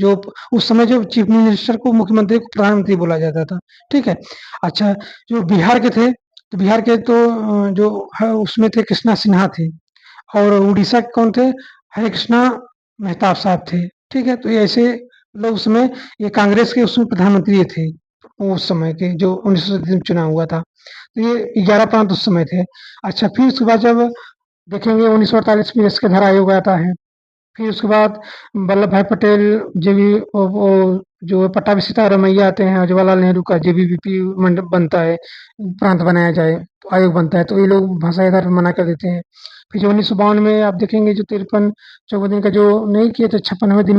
जो उस समय जो चीफ मिनिस्टर को, मुख्यमंत्री को प्रधानमंत्री बोला जाता था, ठीक है? अच्छा, जो बिहार के थे, तो बिहार के तो जो है उसमें थे कृष्णा सिन्हा थे। और उड़ीसा के कौन थे? हरे कृष्णा मेहताब साहब थे, ठीक है? तो ये ऐसे मतलब उसमें ये कांग्रेस के उसमें प्रधानमंत्री ये थे, उस समय के जो 1937 में चुनाव हुआ था। तो ये 11 प्रांत उस समय थे। अच्छा, फिर उसके बाद जब देखेंगे 1948 में एस के धर आयोग आता है। फिर उसके बाद वल्लभ भाई पटेल जेबी वो जो पट्टाभी सितारमैया आते हैं, जवाहरलाल नेहरू का जेबीवीपी मंडप बनता है, प्रांत बनाया जाए, तो आयोग बनता है, तो ये लोग भाषा आधार पर मना कर देते हैं। फिर जो 1952 में आप देखेंगे जो 53 दिन का जो नहीं किए थे, 56वें दिन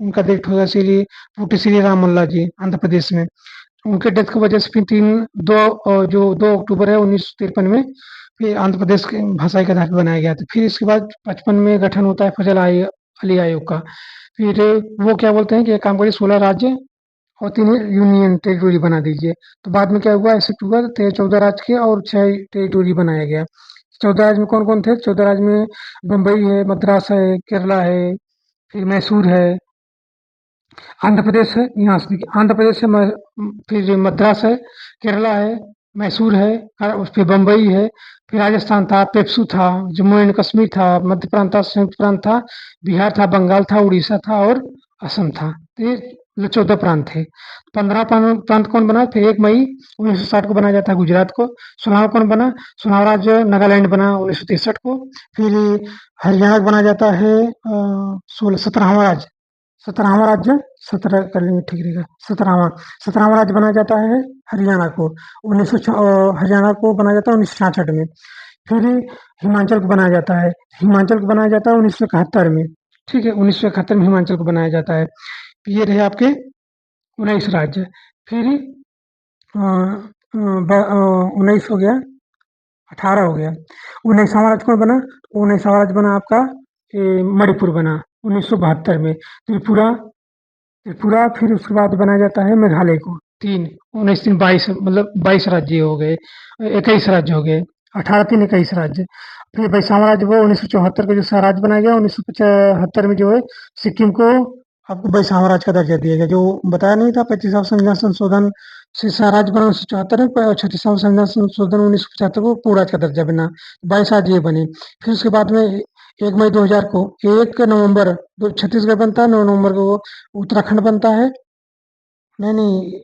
उनका डेथ होगा, श्री पुट्टी श्री रामल्ला जी आंध्र प्रदेश में। उनके डेथ की वजह से फिर जो 2 अक्टूबर है 1953 में फिर आंध्र प्रदेश के भाषाई के आधार पर बनाया गया था। फिर इसके बाद 55 में गठन होता है अली आयोग का। फिर वो क्या बोलते हैं कि एक काम करिए, 16 राज्य और 3 यूनियन टेरिटोरी बना दीजिए। तो बाद में क्या हुआ, ऐसे हुआ, 14 राज्य के और 6 टेरिटोरी बनाया गया। 14 राज्य में कौन कौन थे? 14 राज्य में बम्बई है, मद्रास है, केरला है, फिर मैसूर है, आंध्र प्रदेश है। यहाँ से देखिए, आंध्र प्रदेश है, फिर मद्रास है, केरला है, मैसूर है, उस फिर बम्बई है, फिर राजस्थान था, पेप्सू था, जम्मू एंड कश्मीर था, मध्य प्रांत था, संयुक्त प्रांत था, बिहार था, बंगाल था, उड़ीसा था और असम था। तो ये 14 प्रांत थे। 15 प्रांत कौन बना? फिर 1 मई 1960 को बनाया जाता है गुजरात को। 16वां कौन बना? 16वां राज्य नागालैंड बना 1963 को। फिर हरियाणा को बनाया जाता है 17वां राज्य। 17वां राज्य, 17 कर लेंगे ठीक रहेगा। 17वां राज्य बनाया जाता है हरियाणा को। हरियाणा को बनाया जाता है 1966 में। फिर हिमाचल को बनाया जाता है। हिमाचल को बनाया जाता है 1971 में। ठीक है, 1971 में हिमाचल को बनाया जाता है। ये रहे आपके 19 राज्य। फिर 19 हो गया, 18 हो गया। 19वां राज्य कौन बना? 19वां राज्य बना आपका मणिपुर बना 1972 में। त्रिपुरा, फिर उसके बाद बनाया जाता है मेघालय को। 19 3 22 मतलब 22 राज्य हो गए, 21 राज्य हो गए। 18 3 21 राज्य। फिर 22वां राज्य वो 1974 का जो स्वराज्य बनाया गया। 1975 में जो है सिक्किम को आपको 22वां राज्य का दर्जा दिया गया। जो बताया नहीं था 35वां संविधान संशोधन से स्वराज्य बना 1974 में, 36वां संविधान संशोधन 1975 को पूर्ण राज्य का दर्जा बना। 22 राज्य ये बने। फिर उसके बाद में 1 मई 2000 को 1 नवंबर छत्तीसगढ़ बनता है, 9 नवंबर को उत्तराखंड बनता है। नहीं, नहीं,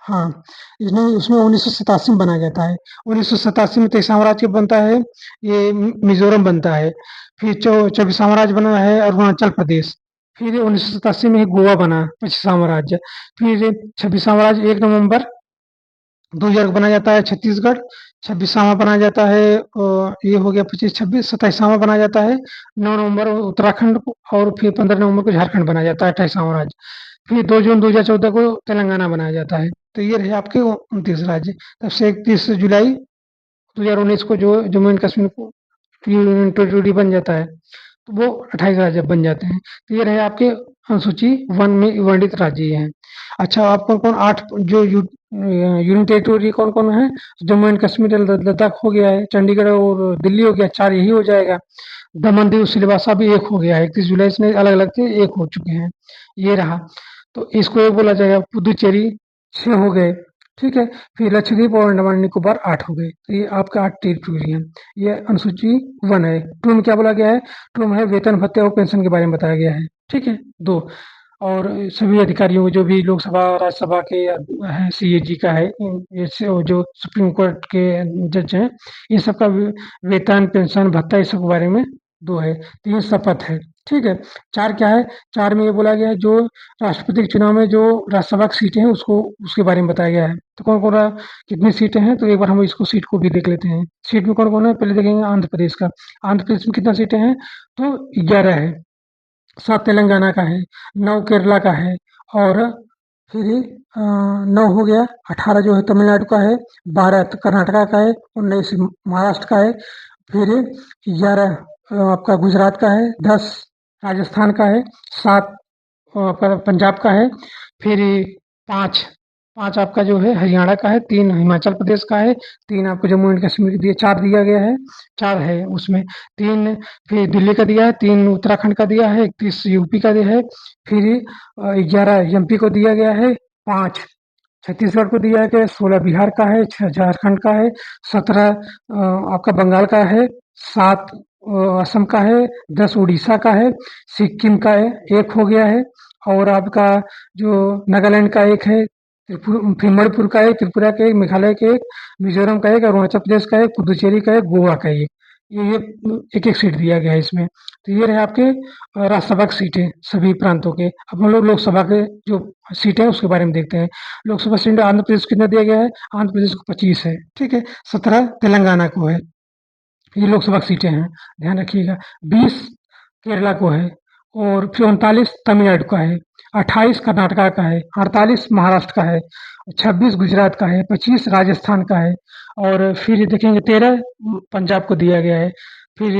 हाँ, नहीं, उसमें 1987 में बनाया जाता है। 1987 में 23वां राज्य बनता है, ये मिज़ोरम बनता है। फिर 24वां राज्य बना है अरुणाचल प्रदेश। फिर 1987 में गोवा बना 25वां राज्य। फिर 26वां राज्य 1 नवंबर 2000 को बनाया जाता है छत्तीसगढ़। 26वां बनाया जाता है ये हो गया 25 26। 27वां बनाया जाता है 9 नवंबर उत्तराखंड को। और फिर 15 नवंबर को झारखंड बनाया जाता है 28वां राज्य। फिर 2 जून 2014 को तेलंगाना बनाया जाता है। तो ये रहे आपके 29 राज्य। तब से 31 जुलाई 2019 को जो जम्मू एंड कश्मीर को यूनियन टेरिटोरी बन जाता है, तो वो 28 राज्य बन जाते हैं। तो ये रहे आपके अनुसूची 1 में वर्णित राज्य ये हैं। अच्छा, आप कौन-कौन 8 जो यूनियन टेरिटोरी कौन-कौन है? जम्मू एंड कश्मीर, लद्दाख हो गया है, चंडीगढ़ और दिल्ली हो गया, 4 यही हो जाएगा। दमन दीव सिलवासा भी 1 हो गया है, 31 जुलाई से अलग-अलग थे, 1 हो चुके हैं। ये रहा, तो इसको एक बोला जाएगा। पुदुचेरी 6 हो गए, ठीक है? फिर लक्षद्वीप और अंडमान निकोबार 8 हो गए। तो ये आपका 8 टेरिटोरी हैं। ये अनुसूची 1 है। 2 में क्या बोला गया है? 2 में है वेतन, भत्ते और पेंशन के बारे में बताया गया है, ठीक है? 2 और सभी अधिकारियों को जो भी लोकसभा, राज्यसभा के हैं, सीएजी का है, ये जो सुप्रीम कोर्ट के जज हैं, इन सबका वेतन, पेंशन, भत्ता, इस सब के बारे में 2 है। 3 शपथ है, ठीक है? 4 क्या है? 4 में ये बोला गया है जो राष्ट्रपति के चुनाव में जो राज्यसभा की सीटें हैं उसको उसके बारे में बताया गया है। तो कौन-कौन कितनी सीटें हैं? तो एक बार हम इसको सीट को भी देख लेते हैं। सीट में कौन-कौन है? पहले देखेंगे आंध्र प्रदेश का। आंध्र प्रदेश में कितना सीटें हैं? तो 11 है। 7 तेलंगाना का है, 9 केरला का है और फिर 9 हो गया, 18 जो है तमिलनाडु का है, 12 कर्नाटका का है, 19 महाराष्ट्र का है, फिर 11 आपका गुजरात का है, 10 राजस्थान का है, 7 आपका पंजाब का है, फिर 5 5 आपका जो है हरियाणा का है, 3 हिमाचल प्रदेश का है, 3 आपको जम्मू एंड कश्मीर दिए, 4 दिया गया है, 4 है उसमें, 3 फिर दिल्ली का दिया है, 3 उत्तराखंड का दिया है, 31 यूपी का दिया है, फिर 11 एमपी को दिया गया है, 5 छत्तीसगढ़ को दिया गया है, 16 बिहार का है, 6 झारखंड का है, 17 आपका बंगाल का है, 7 असम का है, 10 उड़ीसा का है, सिक्किम का है, 1 हो गया है, और आपका जो नागालैंड का 1 है, फिर मणिपुर का 1, त्रिपुरा का 1, मेघालय का 1, मिजोरम का 1, अरुणाचल प्रदेश का 1, पुदुचेरी का 1, गोवा का 1। ये एक-एक सीट दिया गया है इसमें। तो ये रहे आपके राज्यसभा की सीटें सभी प्रांतों के। अब हम लोग लोकसभा के जो सीटें हैं उसके बारे में देखते हैं। लोकसभा सीट आंध्र प्रदेश को कितना दिया गया है? आंध्र प्रदेश को 25 है, ठीक है। 17 तेलंगाना को है। ये लोकसभा की सीटें हैं, ध्यान रखिएगा। 20 केरला को है, और फिर 39 तमिलनाडु का है, 28 कर्नाटका का है, 48 महाराष्ट्र का है, 26 गुजरात का है, 25 राजस्थान का है, और फिर देखेंगे 13 पंजाब को दिया गया है, फिर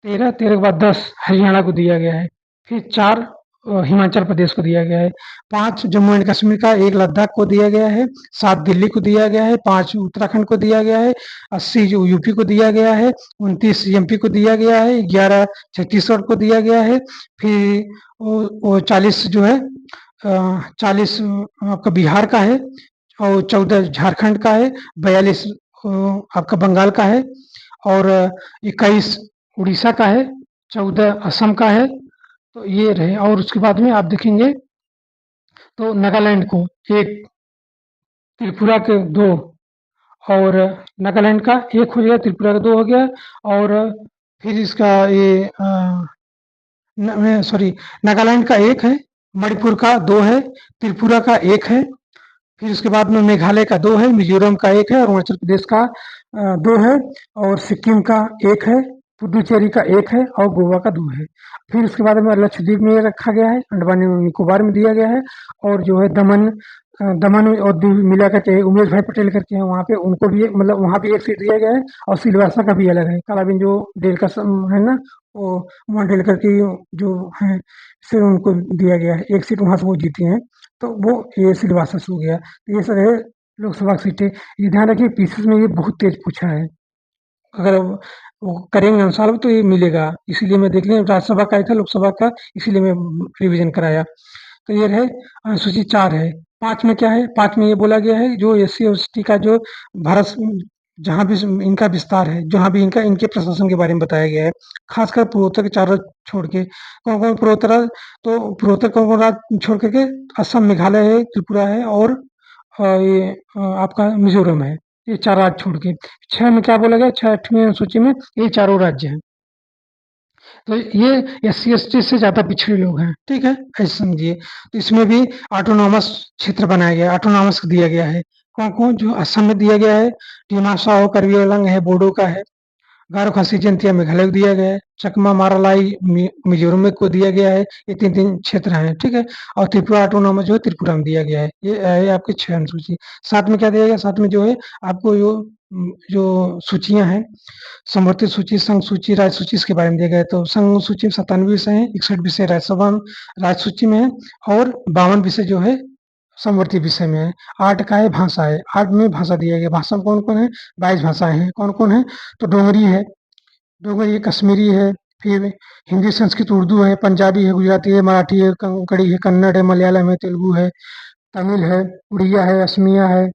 13 के बाद 10 हरियाणा को दिया गया है, फिर 4 हिमाचल प्रदेश को दिया गया है, 5 जम्मू एंड कश्मीर का, 1 लद्दाख को दिया गया है, 7 दिल्ली को दिया गया है, 5 उत्तराखंड को दिया गया है, 80 जो यूपी को दिया गया है, 29 एमपी को दिया गया है, 11 छत्तीसगढ़ को दिया गया है, फिर वो 40 जो है 40 आपका बिहार का है, और 14 झारखंड का है, 42 आपका बंगाल का है, और 21 उड़ीसा का है, 14 असम का है। तो ये रहे, और उसके बाद में आप देखेंगे तो नागालैंड को 1, त्रिपुरा के 2, और नागालैंड का 1 हो गया, त्रिपुरा का 2 हो गया, और फिर इसका ये सॉरी, नागालैंड का 1 है, मणिपुर का 2 है, त्रिपुरा का 1 है, फिर उसके बाद में मेघालय का 2 है, मिजोरम का 1 है, अरुणाचल प्रदेश का 2 है, और सिक्किम का 1 है, पुडुचेरी का 1 है, और गोवा का 2 है। फिर उसके बाद में लक्षद्वीप में ये रखा गया है, अंडमान एवं निकोबार में दिया गया है, और जो है दमन और दीव मिला करके उमेश भाई पटेल करके हैं वहाँ पे, उनको भी मतलब वहाँ भी 1 सीट दिया गया है, और सिलवासा का भी अलग है। कालाबीन जो डेल का है ना, वो मंडेलकर की जो है से उनको दिया गया है, 1 सीट वहाँ से वो जीती हैं, तो वो ये सिलवासा से हो गया। तो ये सब है लोकसभा की सीटें। ये ध्यान रखिए पीसीएस में ये बहुत तेज पूछा है, अगर वो करेंगे अनुसार तो ये मिलेगा, इसीलिए मैं देख लिया राज्यसभा का ही था, लोकसभा का इसीलिए मैं रिवीजन कराया। तो ये रहे अनुसूची 4 है। 5 में क्या है? 5 में ये बोला गया है जो एससी और एसटी का जो भारत जहाँ भी इनका विस्तार है, जहाँ भी इनका इनके प्रशासन के बारे में बताया गया है, खासकर पूर्वोत्तर के 4 राज्य छोड़ के। कौन-कौन पूर्वोत्तर राज्य? तो पूर्वोत्तर कौन-कौन राज्य छोड़ कर के? असम, मेघालय है, त्रिपुरा है, और ये आपका मिज़ोरम है। ये 4 राज्य छोड़ के। 6 में क्या बोला गया? 6वीं अनुसूची में ये चारों राज्य हैं। तो ये एससी एसटी से ज़्यादा पिछड़े लोग हैं, ठीक है? ऐसे समझिए। तो इसमें भी ऑटोनॉमस क्षेत्र बनाया गया है, ऑटोनॉमस दिया गया है। कौन-कौन? जो असम में दिया गया है, डिमासा हो, कार्बी आंगलॉन्ग है, बोडो का है, गारो खासी जयंतिया मेघालय को दिया गया है, चकमा मारालाई मिजोरम में को दिया गया है। ये 3-3 क्षेत्र हैं, ठीक है? और त्रिपुरा ऑटोनॉमस जो है त्रिपुरा में दिया गया है। ये है आपकी 6 अनुसूची। 7 में क्या दिया गया? 7 में जो है आपको जो सूचियाँ हैं, समवर्ती सूची, संघ सूची, राज्य सूची, इसके बारे में दिया गया है। तो संघ सूची में 97 विषय हैं, 61 विषय राज्यसभा राज्य सूची में है, और 52 विषय जो है समवर्ती विषय में है। 8 का है भाषा है, 8 में भाषा दिया गया। भाषा में कौन-कौन है? 22 भाषाएँ हैं। कौन-कौन है? तो डोगरी है, कश्मीरी है, फिर हिंदी, संस्कृत, उर्दू है, पंजाबी है, गुजराती है, मराठी है, कंकड़ी है, कन्नड़ है, मलयालम है, तेलुगु है, तमिल है, उड़िया है, असमिया है,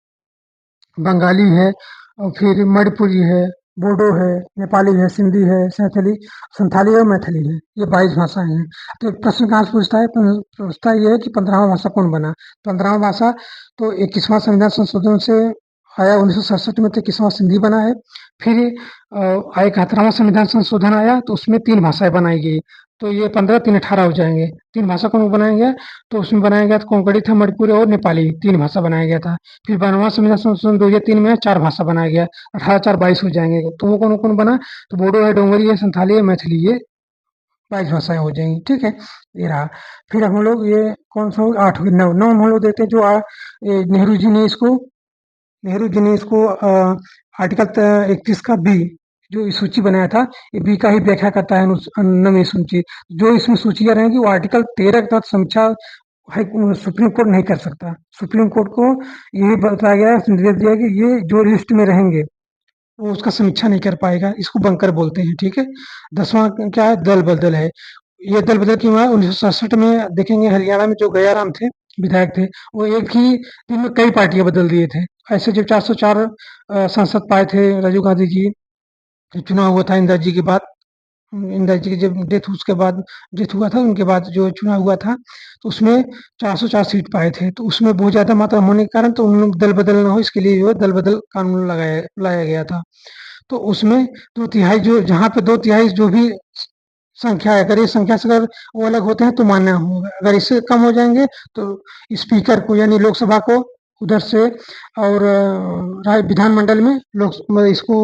बंगाली है, और फिर मणिपुरी है, बोडो है, नेपाली है, सिंधी है, संथाली और मैथिली है। ये 22 भाषाएँ हैं। तो प्रश्न कहाँ से पूछता है? पूछता ये है कि 15वां भाषा कौन बना? 15वां भाषा तो 21वां संविधान संशोधन से आया 1967 में, तो 21वां सिंधी बना है। फिर 71वां संविधान संशोधन आया तो उसमें 3 भाषाएँ बनाई गई। तो ये 15, 3, 18 हो जाएँगे। 3 भाषा कौन बनाया गया? तो उसमें बनाया गया था कोंकणी था, मणिपुरी और नेपाली, 3 भाषा बनाया गया था। फिर 92वां संविधान संशोधन 2003 में 4 भाषा बनाया गया। 18, 4, 22 हो जाएँगे। तो वो कौन-कौन बना? तो बोडो है, डोगरी है, संथाली है, मैथिली, ये 22 भाषाएँ हो जाएँगी, ठीक है? ये रहा। फिर हम लोग ये कौन-सा हो गया 8 हो गया 9 9 हम लोग देखते हैं जो ये नेहरू जी ने इसको आर्टिकल 31 का बी जो सूची बनाया था, ये बी का ही व्याख्या करता है 9वीं सूची। जो इसमें सूचियाँ रहेंगी वो आर्टिकल 13 के तहत समीक्षा सुप्रीम कोर्ट नहीं कर सकता। सुप्रीम कोर्ट को यही बताया गया है, निर्देश दिया है कि ये जो लिस्ट में रहेंगे वो उसका समीक्षा नहीं कर पाएगा, इसको बंकर बोलते हैं, ठीक है? 10वां क्या है, दल बदल है। ये दल बदल क्यों हुआ? 1967 में देखेंगे हरियाणा में जो गयाराम थे, विधायक थे, वो एक ही दिन में कई पार्टियां बदल दिए थे। ऐसे जब 404 सांसद पाए थे राजीव गांधी जी, चुनाव हुआ था इंदिरा जी के बाद, इंदिरा जी की जब डेथ हुआ था उनके बाद जो चुनाव हुआ था, तो उसमें 404 सीट पाए थे। तो उसमें बहुत ज्यादा मात्रा होने के कारण तो उन लोग दल बदल ना हो इसके लिए जो है दल बदल कानून लाया गया था। तो उसमें 2/3 जो जहाँ पे 2/3 जो भी संख्या है, अगर ये संख्या से अगर वो अलग होते हैं तो मान्य होगा। अगर इससे कम हो जाएँगे तो स्पीकर को यानी लोकसभा को उधर से और विधानमंडल में इसको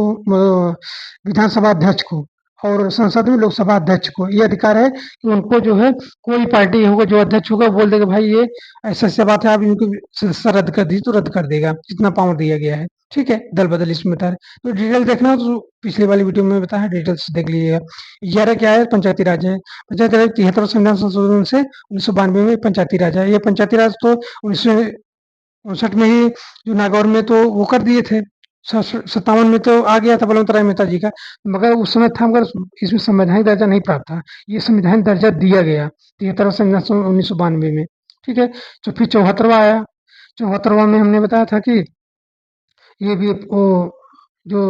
विधानसभा अध्यक्ष को और संसद में लोकसभा अध्यक्ष को ये अधिकार है कि उनको जो है कोई पार्टी होगा जो अध्यक्ष होगा बोल देगा भाई ये ऐसे-ऐसे बात है आप इनकी सदस्यता रद्द कर दीजिए तो रद्द कर देगा, जितना पावर दिया गया है। ठीक है? दल-बदल इसमें बता रहे। तो डिटेल देखना हो तो पिछली वाली वीडियो में बताया है, डिटेल्स देख लीजिएगा। 11 क्या है? पंचायती राज है। पंचायती राज 73 संविधान संशोधन से 1992 में पंचायती राज है। ये पंचायती राज तो 1959 में ही जो नागौर में तो वो कर दिए थे। 57 में तो आ गया था बलवंत राय मेहता जी का, मगर उस समय था मगर इसमें संवैधानिक दर्जा नहीं प्राप्त था। ये संवैधानिक दर्जा दिया गया 73 संविधान 1992 में। ठीक है? तो फिर 74वां आया। 74वां में हमने बताया था कि ये भी वो जो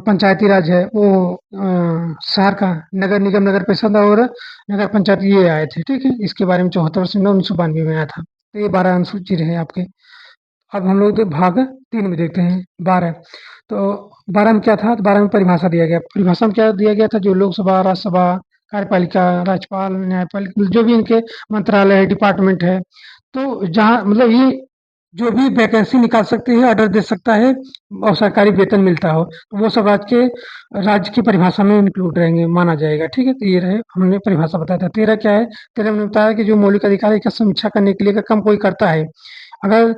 पंचायती राज है वो शहर का नगर निगम, नगर परिषद और नगर पंचायत ये आए थे, ठीक है? इसके बारे में 74 से 1992 में आया था। तो ये 12 अनुसूची रहे आपके। अब हम लोग भाग 3 में देखते हैं 12। तो 12 में क्या था? तो 12 में परिभाषा दिया गया। परिभाषा में क्या दिया गया था? जो लोकसभा, राज्यसभा, कार्यपालिका, राज्यपाल, न्यायपालिका जो भी इनके मंत्रालय है, डिपार्टमेंट है, तो जहाँ मतलब ये जो भी वैकेंसी निकाल सकती है, ऑर्डर दे सकता है और सरकारी वेतन मिलता हो, तो वो सब राज्य की परिभाषा में इंक्लूड रहेंगे, माना जाएगा, ठीक है? तो ये रहे हमने परिभाषा बताया था। 13 क्या है? 13 में बताया कि जो मौलिक अधिकार है इसका समीक्षा करने के लिए अगर कम कोई करता है, अगर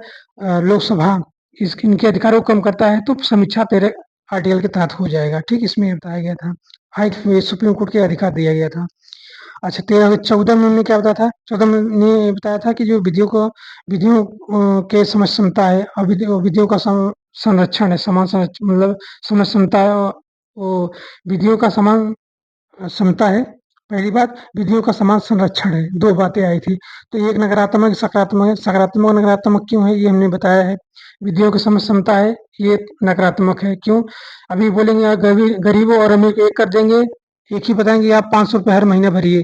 लोकसभा इनके अधिकारों को कम करता है तो समीक्षा 13 आर्टिकल के तहत हो जाएगा, ठीक? इसमें ये बताया गया था। सुप्रीम कोर्ट के अधिकार दिया गया था। अच्छा 14 में हमने क्या बताया था? 14 में ने बताया था कि जो विधियों के समक्षमता है और विधियों का संरक्षण है, समान मतलब समक्षमता है वो विधियों का समान समता है। पहली बात विधियों का समान संरक्षण है, 2 बातें आई थी। तो एक नकारात्मक, सकारात्मक है। सकारात्मक नकारात्मक क्यों है ये हमने बताया है। विधियों की समता है, ये नकारात्मक है, क्यों? अभी बोलेंगे यार गरीबों और अमीर को एक कर देंगे, एक ही बताएँगे आप 500 रुपए हर महीना भरिए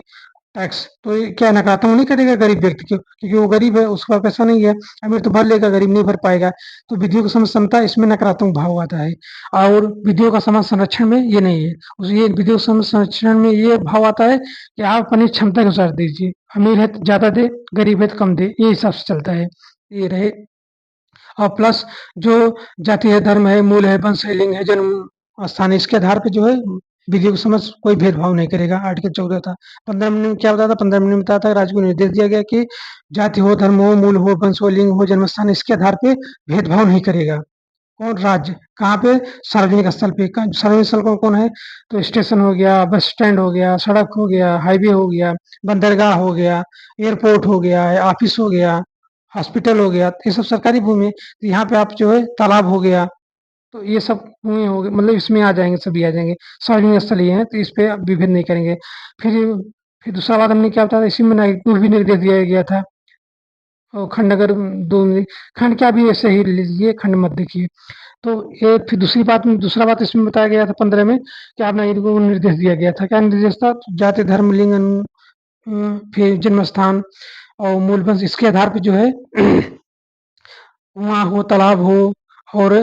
टैक्स, तो ये क्या नकारात्मक नहीं करेगा गरीब व्यक्ति को? क्योंकि वो गरीब है, उसके पास पैसा नहीं है, अमीर तो भर लेगा, गरीब नहीं भर पाएगा। तो विधियों की समता इसमें नकारात्मक भाव आता है और विधियों का समान संरक्षण में ये नहीं है। ये विधियों संरक्षण में ये भाव आता है कि आप अपनी क्षमता के अनुसार दीजिए, अमीर है तो ज़्यादा दे, गरीब है तो कम दे, ये हिसाब से चलता है। ये रहे और प्लस जो जाति है, धर्म है, मूल है, वंश है, लिंग है, जन्म स्थान है, इसके आधार पे जो है विधि को समझ कोई भेदभाव नहीं करेगा। आर्टिकल 14 था। 15 में क्या बताया था? 15 में बताया था राज्य को निर्देश दिया गया कि जाति हो, धर्म हो, मूल हो, वंश हो, लिंग हो, जन्म स्थान इसके आधार पे भेदभाव नहीं करेगा। कौन? राज्य। कहाँ पे? सार्वजनिक स्थल पे। सार्वजनिक स्थल कौन है? तो स्टेशन हो गया, बस स्टैंड हो गया, सड़क हो गया, हाईवे हो गया, बंदरगाह हो गया, एयरपोर्ट हो गया, ऑफिस हो गया, हॉस्पिटल हो गया, तो ये सब सरकारी भूमि है। तो यहाँ पे आप जो है तालाब हो गया, तो ये सब भूमि हो गई, मतलब इसमें आ जाएंगे, सभी आ जाएंगे। सार्वजनिक स्थल ये है तो इस पे आप विभेद नहीं करेंगे। फिर दूसरा बात हमने क्या बताया, इसी में नागरिक भी निर्देश दिया गया था और खंड अगर दो खंड क्या भी ऐसे ही लीजिए, खंड मत देखिए। तो ये फिर दूसरा बात इसमें बताया गया था 15 में कि आप नागरिकों को निर्देश दिया गया था। क्या निर्देश था? तो जाति, धर्म, लिंग, फिर जन्म स्थान और मूल वंश इसके आधार पे जो है कुआँ हो, तालाब हो और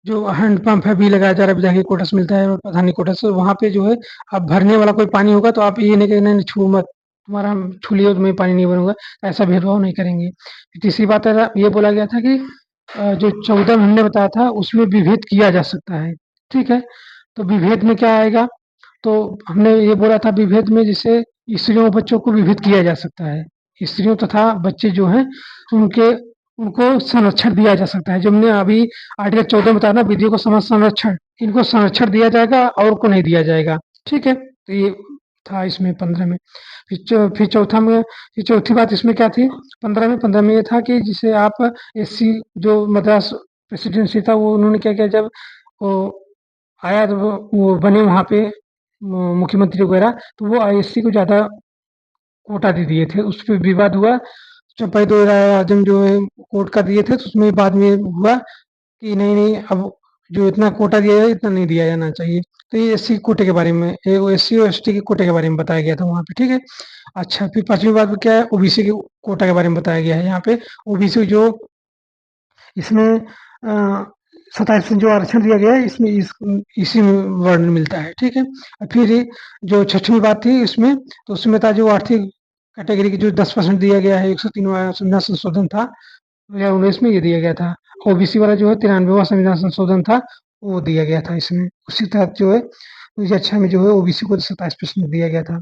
जो हैंडपंप है भी लगाया जा रहा है, विधायक कोटा से मिलता है और प्रधानी कोटा से, वहाँ पे जो है अब भरने वाला कोई पानी होगा तो आप ये नहीं कहेंगे नहीं छू मत, तुम्हारा छू लियो तो मैं पानी नहीं भरूँगा, ऐसा भेदभाव नहीं करेंगे। तीसरी बात है ये बोला गया था कि जो 14 में हमने बताया था उसमें विभेद किया जा सकता है, ठीक है? तो विभेद में क्या आएगा? तो हमने ये बोला था विभेद में जैसे स्त्रियों और बच्चों को विभेद किया जा सकता है। स्त्रियों तथा बच्चे जो हैं उनके उनको संरक्षण दिया जा सकता है। जो हमने अभी आर्टिकल 14 में बताया ना विधियों को संरक्षण, इनको संरक्षण दिया जाएगा और को नहीं दिया जाएगा। ठीक है? तो ये था इसमें 15 में। फिर चौथा में फिर चौथी बात इसमें क्या थी 15 में ये था कि जिसे आप एससी जो मद्रास प्रेसिडेंसी था वो उन्होंने क्या किया जब वो आया तो वो बने वहाँ पे मुख्यमंत्री वगैरह तो वो एससी को ज़्यादा कोटा दे दिए थे। उस पे विवाद हुआ। चंपाई दो आजम जो है कोर्ट का दिए थे तो उसमें बाद में हुआ कि नहीं अब जो इतना कोटा दिया है इतना नहीं दिया जाना चाहिए। तो ये एससी कोटे के बारे में एससी और एसटी के कोटे के बारे में बताया गया था वहाँ पे। ठीक है? अच्छा फिर 5वीं बात में क्या है ओबीसी के कोटा के बारे में बताया गया है यहाँ पे। ओबीसी जो इसमें 27% जो आरक्षण दिया गया है इसमें इसी में वर्णन मिलता है। ठीक है? और फिर जो 6वीं बात थी इसमें तो उसमें था जो आर्थिक कैटेगरी की जो 10% दिया गया है 103वां संविधान संशोधन था 2019 में ये दिया गया था। ओबीसी वाला जो है 93वां संविधान संशोधन था वो दिया गया था इसमें। उसी तहत जो है 2006 में जो है ओबीसी को 27% दिया गया था।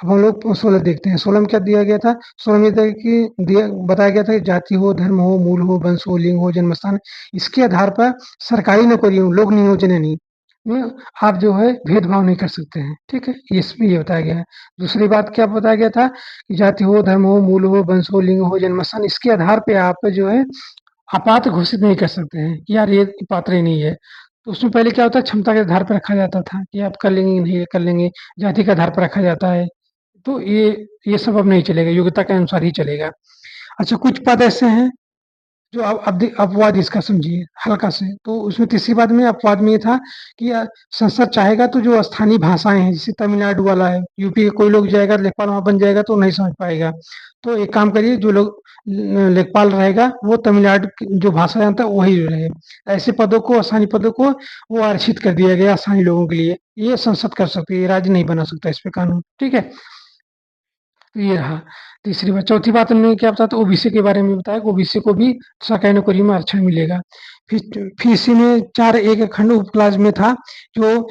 अब हम लोग 16 देखते हैं। 16 में क्या दिया गया था? 16 में था कि बताया गया था कि जाति हो, धर्म हो, मूल हो, वंश हो, लिंग हो, जन्म स्थान इसके आधार पर सरकारी नौकरियों, लोक नियोजन में आप जो है भेदभाव नहीं कर सकते हैं। ठीक है? इसमें ये बताया गया है। दूसरी बात क्या बताया गया था कि जाति हो, धर्म हो, मूल हो, वंश हो, लिंग हो, जन्म स्थान इसके आधार पे आप जो है अपात्र घोषित नहीं कर सकते हैं कि यार ये पात्र ही नहीं है। तो उसमें पहले क्या होता है क्षमता के आधार पर रखा जाता था कि आप कर लेंगे नहीं कर लेंगे, जाति के आधार पर रखा जाता है। तो ये सब अब नहीं चलेगा, योग्यता के अनुसार ही चलेगा। अच्छा कुछ पद ऐसे हैं जो अपवाद इसका समझिए हल्का से। तो उसमें तीसरी बात में अपवाद में ये था कि संसद चाहेगा तो जो स्थानीय भाषाएं हैं जैसे तमिलनाडु वाला है, यूपी के कोई लोग जाएगा लेखपाल वहाँ बन जाएगा तो नहीं समझ पाएगा। तो एक काम करिए जो लोग लेखपाल रहेगा वो तमिलनाडु की जो भाषा जानता है वही रहे। ऐसे पदों को स्थानीय पदों को वो आरक्षित कर दिया गया स्थानीय लोगों के लिए। ये संसद कर सकती है, राज्य नहीं बना सकता इस पे कानून। ठीक है? तो ये रहा तीसरी बात। चौथी बात हमने क्या बताया तो ओबीसी के बारे में बताया कि ओबीसी को भी सरकारी नौकरी में आरक्षण मिलेगा। फिर इसी में 4 खंड उपक्लास में था जो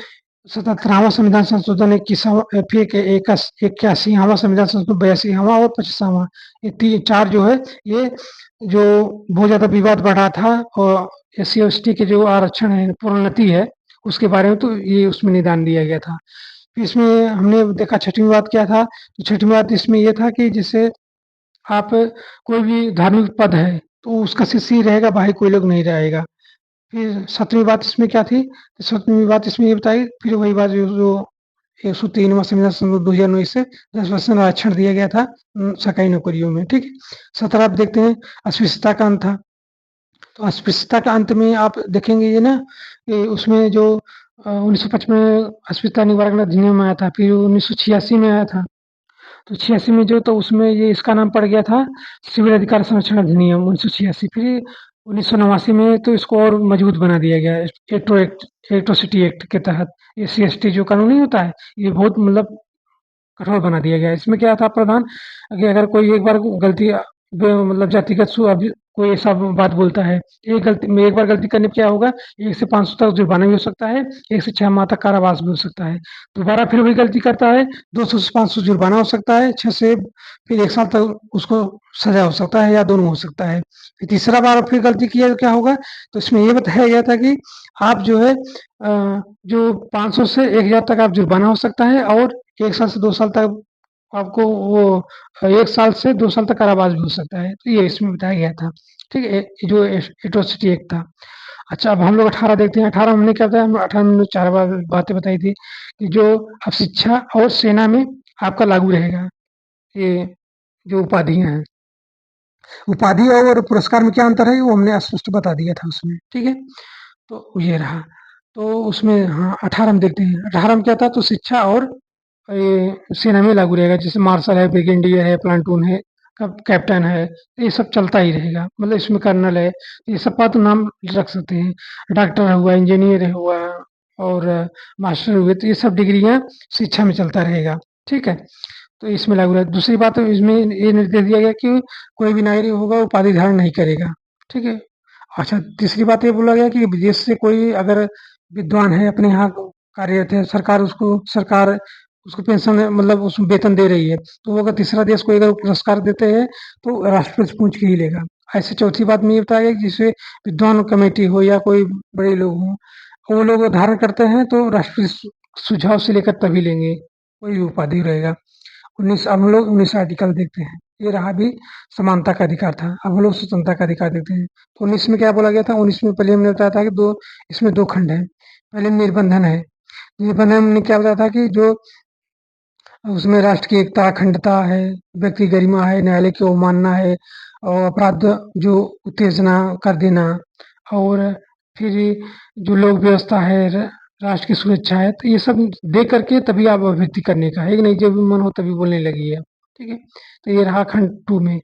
77वां संविधान संशोधन 21वां फिर 81वां संविधान संशोधन 82वां और 25वां ये 4 जो है ये जो बहुत ज़्यादा विवाद बढ़ा था और एससी और एसटी के जो आरक्षण है प्रोन्नति है उसके बारे में तो ये उसमें निदान दिया गया था। इसमें हमने देखा 6वीं बात क्या था? तो 6वीं बात इसमें ये था कि जैसे आप कोई भी धार्मिक पद है, तो उसका शिष्य ही रहेगा, बाहरी कोई लोग नहीं रहेगा। फिर 7वीं बात इसमें क्या थी? 7वीं बात इसमें ये बताई फिर वही बात जो 103वां संविधान संशोधन 2009 से 10% आरक्षण दिया गया था सरकारी नौकरियों में। ठीक है? 17 आप देखते हैं अस्पृश्यता का अंत था। तो अस्पृश्यता के अंत में आप देखेंगे ये ना कि उसमें जो 1955 में अस्पृश्यता निवारण अधिनियम आया था, फिर 1986 में आया था। तो 86 में जो तो उसमें ये इसका नाम पड़ गया था सिविल अधिकार संरक्षण अधिनियम 1986। फिर 1989 में तो इसको और मजबूत बना दिया गया एट्रोसिटी एक्ट के तहत। एससी एसटी जो कानून नहीं होता है ये बहुत मतलब कठोर बना दिया गया है। इसमें क्या था प्रावधान कि अगर कोई एक बार गलती मतलब जातिगत कोई ऐसा बात बोलता है एक बार गलती करने पे क्या होगा 1 से 500 तक जुर्माना भी हो सकता है, 1 से 6 माह तक कारावास भी हो सकता है। दोबारा फिर वही गलती करता है 200 से 500 जुर्माना हो सकता है, 6 से फिर 1 साल तक उसको सजा हो सकता है या दोनों हो सकता है। फिर तीसरा बार फिर गलती किया तो क्या होगा? तो इसमें ये बताया गया था कि आप जो है जो 500 से 1000 तक आप जुर्माना हो सकता है और 1 साल से 2 साल तक आपको वो 1 साल से 2 साल तक कारावास भी हो सकता है। तो ये इसमें बताया गया था। ठीक है? जो एट्रोसिटी एक्ट था। अच्छा अब हम लोग 18 देखते हैं। 18 में हमने क्या बताया? हम 18 में 4 बातें बताई थी कि जो अब शिक्षा और सेना में आपका लागू रहेगा। ये जो उपाधियाँ हैं। उपाधि और पुरस्कार में क्या अंतर है वो हमने स्पष्ट बता दिया था उसमें। ठीक है? तो ये रहा। तो उसमें हाँ 18 में देखते हैं। 18 में क्या था? तो शिक्षा और ये सेना में लागू रहेगा। जैसे मार्शल है, ब्रिगेडियर है, प्लाटून है, कैप्टन है, ये सब चलता ही रहेगा। मतलब इसमें कर्नल है, ये सब का तो नाम रख सकते हैं। डॉक्टर हुआ, इंजीनियर हुआ और मास्टर हुए तो ये सब डिग्रियाँ शिक्षा में चलता रहेगा। ठीक है? तो इसमें लागू रहेगा। दूसरी बात इसमें ये निर्देश दिया गया कि कोई भी नागरिक होगा उपाधि धारण नहीं करेगा। ठीक है? अच्छा तीसरी बात ये बोला गया कि विदेश से कोई अगर विद्वान है अपने यहाँ कार्य थे, सरकार उसको पेंशन मतलब उसमें वेतन दे रही है, तो वो अगर तीसरा देश कोई अगर पुरस्कार देते हैं, तो राष्ट्रपति से पूछ के ही लेगा। ऐसे चौथी बात में ये बताया गया कि जिससे विद्वान कमेटी हो या कोई बड़े लोग हों, वो लोग धारण करते हैं तो राष्ट्रपति सुझाव से लेकर तभी लेंगे, कोई भी उपाधि रहेगा। 19 अब हम लोग 19 आर्टिकल देखते हैं। ये रहा भी समानता का अधिकार था। अब हम लोग स्वतंत्रता का अधिकार देखते हैं। तो 19 में क्या बोला गया था? 19 में पहले हमने बताया था कि दो इसमें 2 खंड हैं। पहले निर्बंधन है। निर्बंधन में क्या बताया था कि जो उसमें राष्ट्र की एकता, अखंडता है, व्यक्ति गरिमा है, न्यायालय की अवमानना है और अपराध जो उत्तेजना कर देना और फिर जो लोक व्यवस्था है, राष्ट्र की सुरक्षा है, तो ये सब देख करके तभी आप अभिव्यक्ति करने का है कि नहीं, जब भी मन हो तभी बोलने लगी है। ठीक है? तो ये रहा खंड 2 में।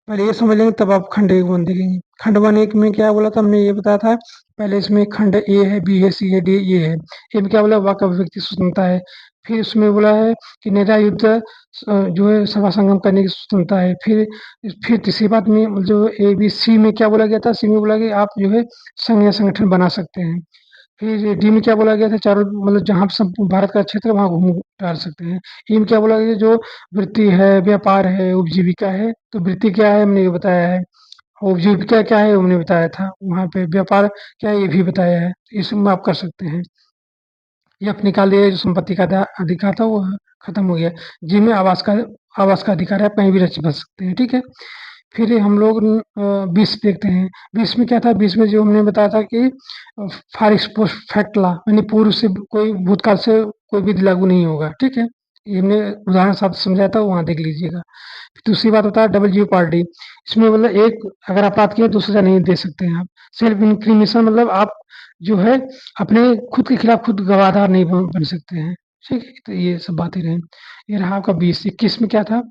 पहले ये समझ लेंगे तब आप खंड 1 1 देखेंगे। खंड 1 1 में क्या बोला था हमने ये बताया था, पहले इसमें खंड ए है, बी है, सी है, डी ये है। ए में क्या बोला? वाक अभिव्यक्ति स्वतंत्रता है। फिर उसमें बोला है कि नेता युद्ध जो है सभा संगम करने की स्वतंत्रता है। फिर तीसरी बात में जो ए बी सी में क्या बोला गया था? सी में बोला कि आप जो है संघ या संगठन बना सकते हैं। फिर डी में क्या बोला गया था? चारों मतलब जहाँ पे संपूर्ण भारत का क्षेत्र है वहाँ घूम टहल सकते हैं। ई में क्या बोला गया? जो वृत्ति है, व्यापार है, उपजीविका है, तो वृत्ति क्या है हमने ये बताया है, उपजीविका क्या है हमने बताया था, वहाँ पे व्यापार क्या है ये भी बताया है, इसमें आप कर सकते हैं। ये अपनी कालीय जो संपत्ति का अधिकार था वो खत्म हो गया। जी में आवास का अधिकार है, आप कहीं भी रच बस सकते हैं, ठीक है। फिर हम लोग 20 देखते हैं। 20 में क्या था? 20 में जो हमने बताया था कि फार पोस्ट फैक्ट लॉ यानी पूर्व से कोई भूतकाल से कोई विधि लागू नहीं होगा, ठीक है। ये हमने उदाहरण साथ समझाया था, वहाँ देख लीजिएगा। दूसरी बात होता है डबल जेओपार्डी। इसमें मतलब एक अगर अपराध किया दूसरा नहीं दे सकते हैं आप। सेल्फ इंक्रिमिनेशन मतलब आप जो है अपने खुद के खिलाफ खुद गवाहदार नहीं बन सकते हैं, ठीक है। तो ये सब बातें रहीं। ये रहा आपका 20। 21 में क्या था?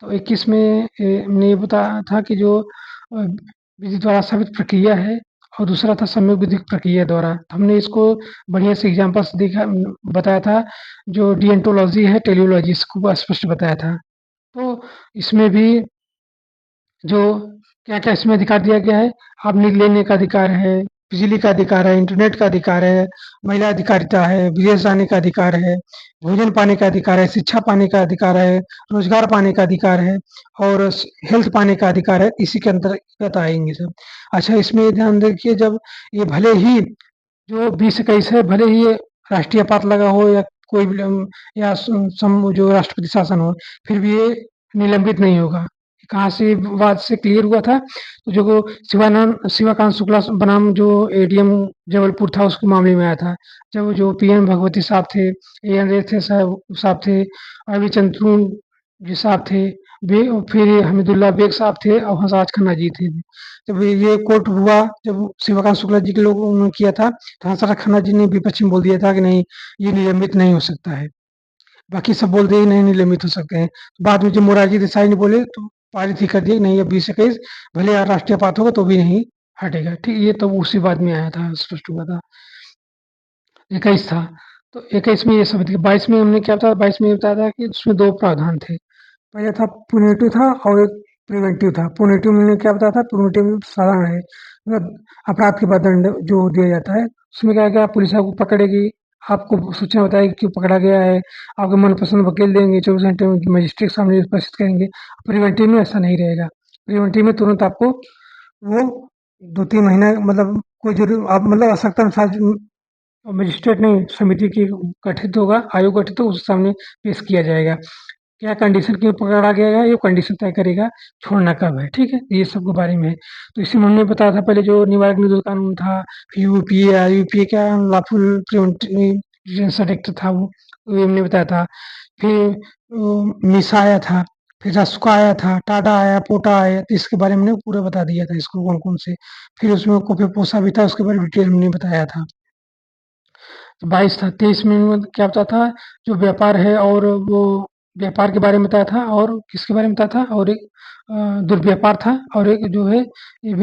तो 21 में हमने ये बताया था कि जो विधि द्वारा साबित प्रक्रिया है और दूसरा था सम्यक विधिक प्रक्रिया द्वारा। तो हमने इसको बढ़िया से एग्जाम्पल्स दिखा बताया था। जो डिएंटोलॉजी है, टेलियोलॉजी, इसको स्पष्ट बताया था। तो इसमें भी जो क्या-क्या इसमें अधिकार दिया गया है, आप नींद लेने का अधिकार है, बिजली का अधिकार है, इंटरनेट का अधिकार है, महिला अधिकारिता है, विदेश जाने का अधिकार है, भोजन पाने का अधिकार है, शिक्षा पाने का अधिकार है, रोजगार पाने का अधिकार है और हेल्थ पाने का अधिकार है, इसी के अंतर्गत आएंगे सब। अच्छा, इसमें ध्यान देखिए, जब ये भले ही जो 20-21 है, भले ही ये राष्ट्रीय आपात लगा हो या कोई भी या जो राष्ट्रपति शासन हो, फिर भी ये निलंबित नहीं होगा। कहाँ से वाद से क्लियर हुआ था? तो जो वो शिवाकांत शुक्ला बनाम जो एडीएम जबलपुर था उसके मामले में आया था। जब जो पीएन भगवती साहब थे, ए थे साहब थे, अभी चंद्रून जी साहब थे, फिर हमीदुल्ला बेग साहब थे और हंसराज खन्ना जी थे। जब ये कोर्ट हुआ, जब शिवकांत शुक्ला जी के लोगों ने किया था, तो हंसराज खन्ना जी ने विपक्ष में बोल दिया था कि नहीं, ये निलंबित नहीं हो सकता है। बाकी सब बोल दिए नहीं निलंबित हो सकते हैं। बाद में जब मोरारजी देसाई ने बोले तो पारित ही कर दिया कि नहीं, अब 20-21 भले राष्ट्रीय पात होगा तो भी नहीं हटेगा, ठीक। ये तो उसी बाद में आया था, स्पष्ट हुआ था। 21 था। तो 21 में ये सब थी। 22 में हमने क्या बताया? 22 में ये बताया था कि उसमें 2 प्रावधान थे। पहले था पुनेटिव था और एक प्रिवेंटिव था। पुनेटिव में क्या बताया था? पुनेटिव में साधारण है, मतलब अपराध के बाद दंड जो दिया जाता है। उसमें क्या है कि पुलिस आपको पकड़ेगी, आपको सूचना बताएगी क्यों पकड़ा गया है, आपके मनपसंद वकील देंगे, 24 घंटे में मजिस्ट्रेट के सामने उपस्थित करेंगे। प्रिवेंटिव में ऐसा नहीं रहेगा। प्रिवेंटिव में तुरंत आपको वो 2-3 महीना मतलब कोई ज़रूर आप मतलब आवश्यकतानुसार मजिस्ट्रेट नहीं, समिति की गठित होगा, आयोग गठित हो, उसके सामने पेश किया जाएगा। क्या कंडीशन क्यों पकड़ा गया है, ये कंडीशन तय करेगा, छोड़ना कब है, ठीक है। ये सब के बारे में है। तो इसी में हमने बताया था पहले जो निवारक निरोधक कानून था, फिर यूपीए क्या लॉफुल प्रिवेंटिव डिटेंशन एक्ट था, वो हमने बताया था। फिर मिसा आया था, फिर रस्को आया था, टाडा आया, पोटा आया, तो इसके बारे में हमने पूरा बता दिया था इसको कौन-कौन से। फिर उसमें कोफेपोसा भी था, उसके बारे में डिटेल हमने बताया था। 22 था। 23 में क्या बताया था? जो व्यापार है और वो व्यापार के बारे में बताया था और किसके बारे में बताया था? और एक दुर्व्यापार था और एक जो है ये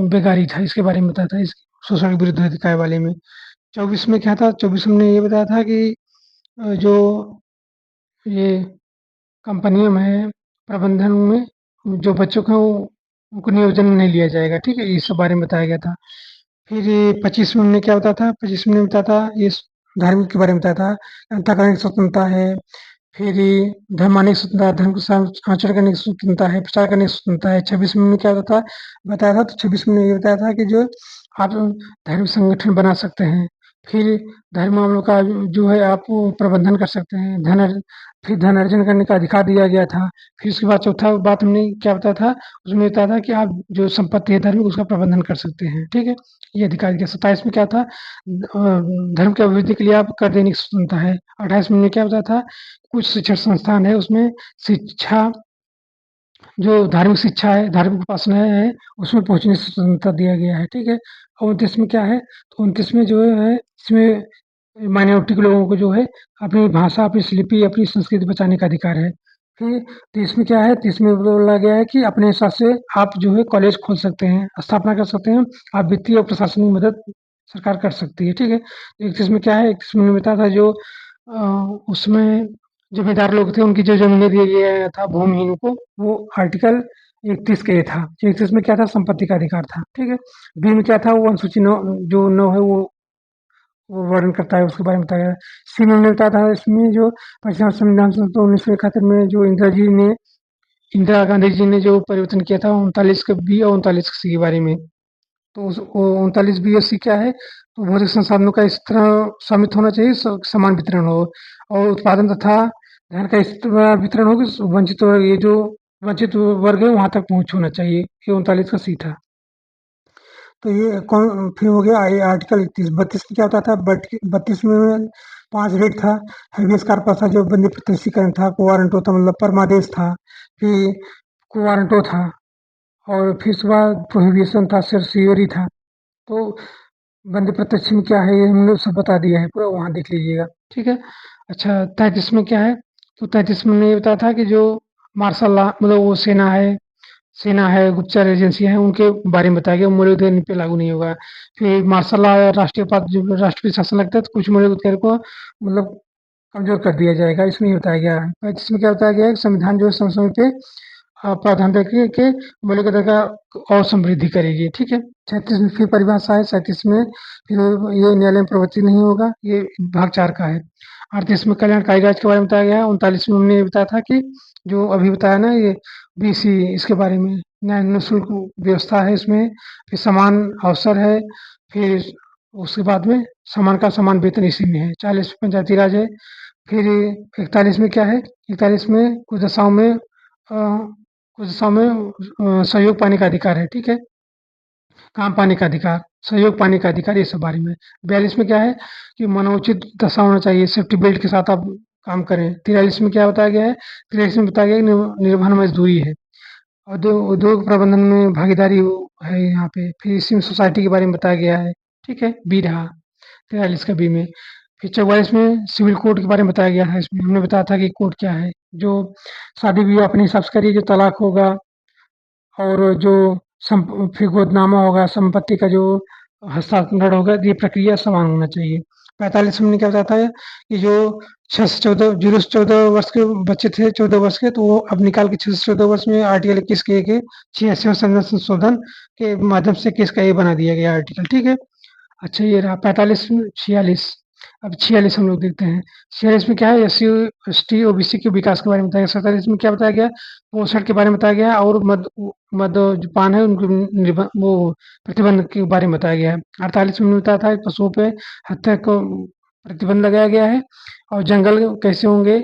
बेगारी था, इसके बारे में बताया था, इस शोषण के विरुद्ध अधिकार वाले में। 24 में क्या था? 24 में ये बताया था कि जो ये कंपनियों में, प्रबंधन में जो बच्चों को उनको नियोजन में नहीं लिया जाएगा, ठीक है? ये सब बारे में बताया गया था। फिर ये 25 में हमने क्या बताया था? 25 में बताया था ये धार्मिक के बारे में बताया था, अंतःकरण की स्वतंत्रता है, फिर ये धर्मानिक स्वतंत्रता, धर्म को आचरण करने की स्वतंत्रता है, प्रचार करने की स्वतंत्रता है। 26 में क्या होता था बताया था, तो 26 में ये बताया था कि जो आप धार्मिक संगठन बना सकते हैं, फिर धर्म मामलों का जो है आप वो प्रबंधन कर सकते हैं, फिर धन अर्जन करने का अधिकार दिया गया था। फिर उसके बाद चौथा बात हमने क्या बताया था, उसमें बताया था कि आप जो संपत्ति है धार्मिक उसका प्रबंधन कर सकते हैं, ठीक है? ये अधिकार दिया। 27 में क्या था, धर्म की अभिवृद्धि के लिए आप कर देने की स्वतंत्रता है। 28 में क्या बताया था, कुछ शिक्षण संस्थान है उसमें शिक्षा, जो धार्मिक शिक्षा है, धार्मिक उपासना है, उसमें पहुँचने से स्वतंत्रता दिया गया है, ठीक है? और 29 में क्या है, तो 29 में जो है इसमें माइनॉरिटी के लोगों को जो है अपनी भाषा, अपनी लिपि, अपनी संस्कृति बचाने का अधिकार है। फिर 30 में क्या है, 30 में बोला गया है कि अपने हिसाब से आप जो है कॉलेज खोल सकते हैं, स्थापना कर सकते हैं, आप वित्तीय और प्रशासनिक मदद सरकार कर सकती है, ठीक है? 31 में क्या है, 31 में बताया था जो उसमें जमींदार लोग थे उनकी जो ज़मीनें दिया गया था भूमिहीनों को, वो आर्टिकल 31 का ये था। 31 में क्या था, संपत्ति का अधिकार था, ठीक है? बी में क्या था, वो अनुसूची 9 जो 9 है वो वर्णन करता है, उसके बारे में बताया गया है। सी में हमने बताया था इसमें जो पश्चिम संविधान संशोधन 1971 में जो इंदिरा गांधी जी ने जो परिवर्तन किया था 39 के बी और 39 के सी के बारे में। तो उस वो 39 बी और सी क्या है, तो भौतिक संसाधनों का इस तरह सीमित होना चाहिए समान वितरण हो, और उत्पादन तथा धन का इस तरह वितरण हो कि वंचित वर्ग है वहाँ तक पहुँच होना चाहिए। ये 39 का सी था। तो ये कौन फिर हो गया ये आर्टिकल 31। 32 में क्या होता था, 32 में 5 रेट था। हेबियस कॉर्पस था जो बंदी प्रत्यक्षीकरण था, क्वो वारंटो था मतलब परमादेश था, फिर क्वो वारंटो था, और फिर उसके बाद प्रोहिबिशन था, सर्सियोरी था। तो बंदी प्रत्यक्ष में क्या है ये हमने सब बता दिया है पूरा, वहाँ देख लीजिएगा, ठीक है? अच्छा 33 में क्या है, तो 33 में हमने ये बताया था कि जो मार्शल लॉ मतलब वो सेना है, गुप्तचर एजेंसियाँ हैं, उनके बारे में बताया गया, मौलिक अधिकार इन पे लागू नहीं होगा। फिर मार्शल लॉ या राष्ट्रपति शासन लगता है तो कुछ मौलिक अधिकार को मतलब कमज़ोर कर दिया जाएगा, इसमें ये बताया गया है। 35 में क्या बताया गया है, संविधान जो है समय-समय पे प्रावधान रखे के मौलिक अधिकार और समृद्धि करेगी, ठीक है? 36 में फिर परिभाषा है, 37 में फिर ये न्यायालय में प्रवर्तित नहीं होगा, ये भाग 4 का है। 38 में कल्याणकारी राज्य के बारे में बताया गया है। 39 में हमने ये बताया था कि जो अभी बताया ना ये बीसी इसके बारे में, न्याय निःशुल्क व्यवस्था है इसमें, फिर समान अवसर है, फिर उसके बाद में समान का समान वेतन इसी में है। 40 में पंचायती राज है, फिर 41 में क्या है, 41 में कुछ दशाओं में सहयोग पाने का अधिकार है, ठीक है? काम पाने का अधिकार, सहयोग पाने का अधिकार, ये सब बारे में। 42 में क्या है कि मनोचित दशा होना चाहिए, सेफ्टी बेल्ट के साथ आप काम करें। 43 में क्या बताया गया है, 43 में बताया गया है कि निर्वहन मजदूरी है। उद्योग प्रबंधन में भागीदारी है यहाँ पे। फिर इसी में सोसाइटी के बारे में बताया गया है, ठीक है? बी रहा 43 का बी में। फिर 44 में सिविल कोड के बारे में बताया गया है, इसमें हमने बताया था कि कोड क्या है, जो शादी विवाह अपने हिसाब से करिए, जो तलाक होगा और जो फिर गोदनामा होगा, संपत्ति का जो हस्तांतरण होगा, ये प्रक्रिया समान होना चाहिए। 45 में क्या बताता है कि जो 6 से 14 0 से 14 वर्ष के बच्चे थे, 14 वर्ष के, तो वो अब निकाल के 6 से 14 वर्ष में आर्टिकल 21 के 86वां संशोधन के माध्यम से केस का ये बना दिया गया आर्टिकल, ठीक है? अच्छा ये रहा 45 में 46। अब 46 हम लोग देखते हैं। 46 में क्या है, एससी, एसटी, ओबीसी के विकास के बारे में बताया गया। 47 में क्या बताया गया, पोषण के बारे में बताया गया, और मद्यपान है उनको वो प्रतिबंध के बारे में बताया गया है। 48 में बताया था कि पशुओं पे हत्या को प्रतिबंध लगाया गया है, और जंगल कैसे होंगे,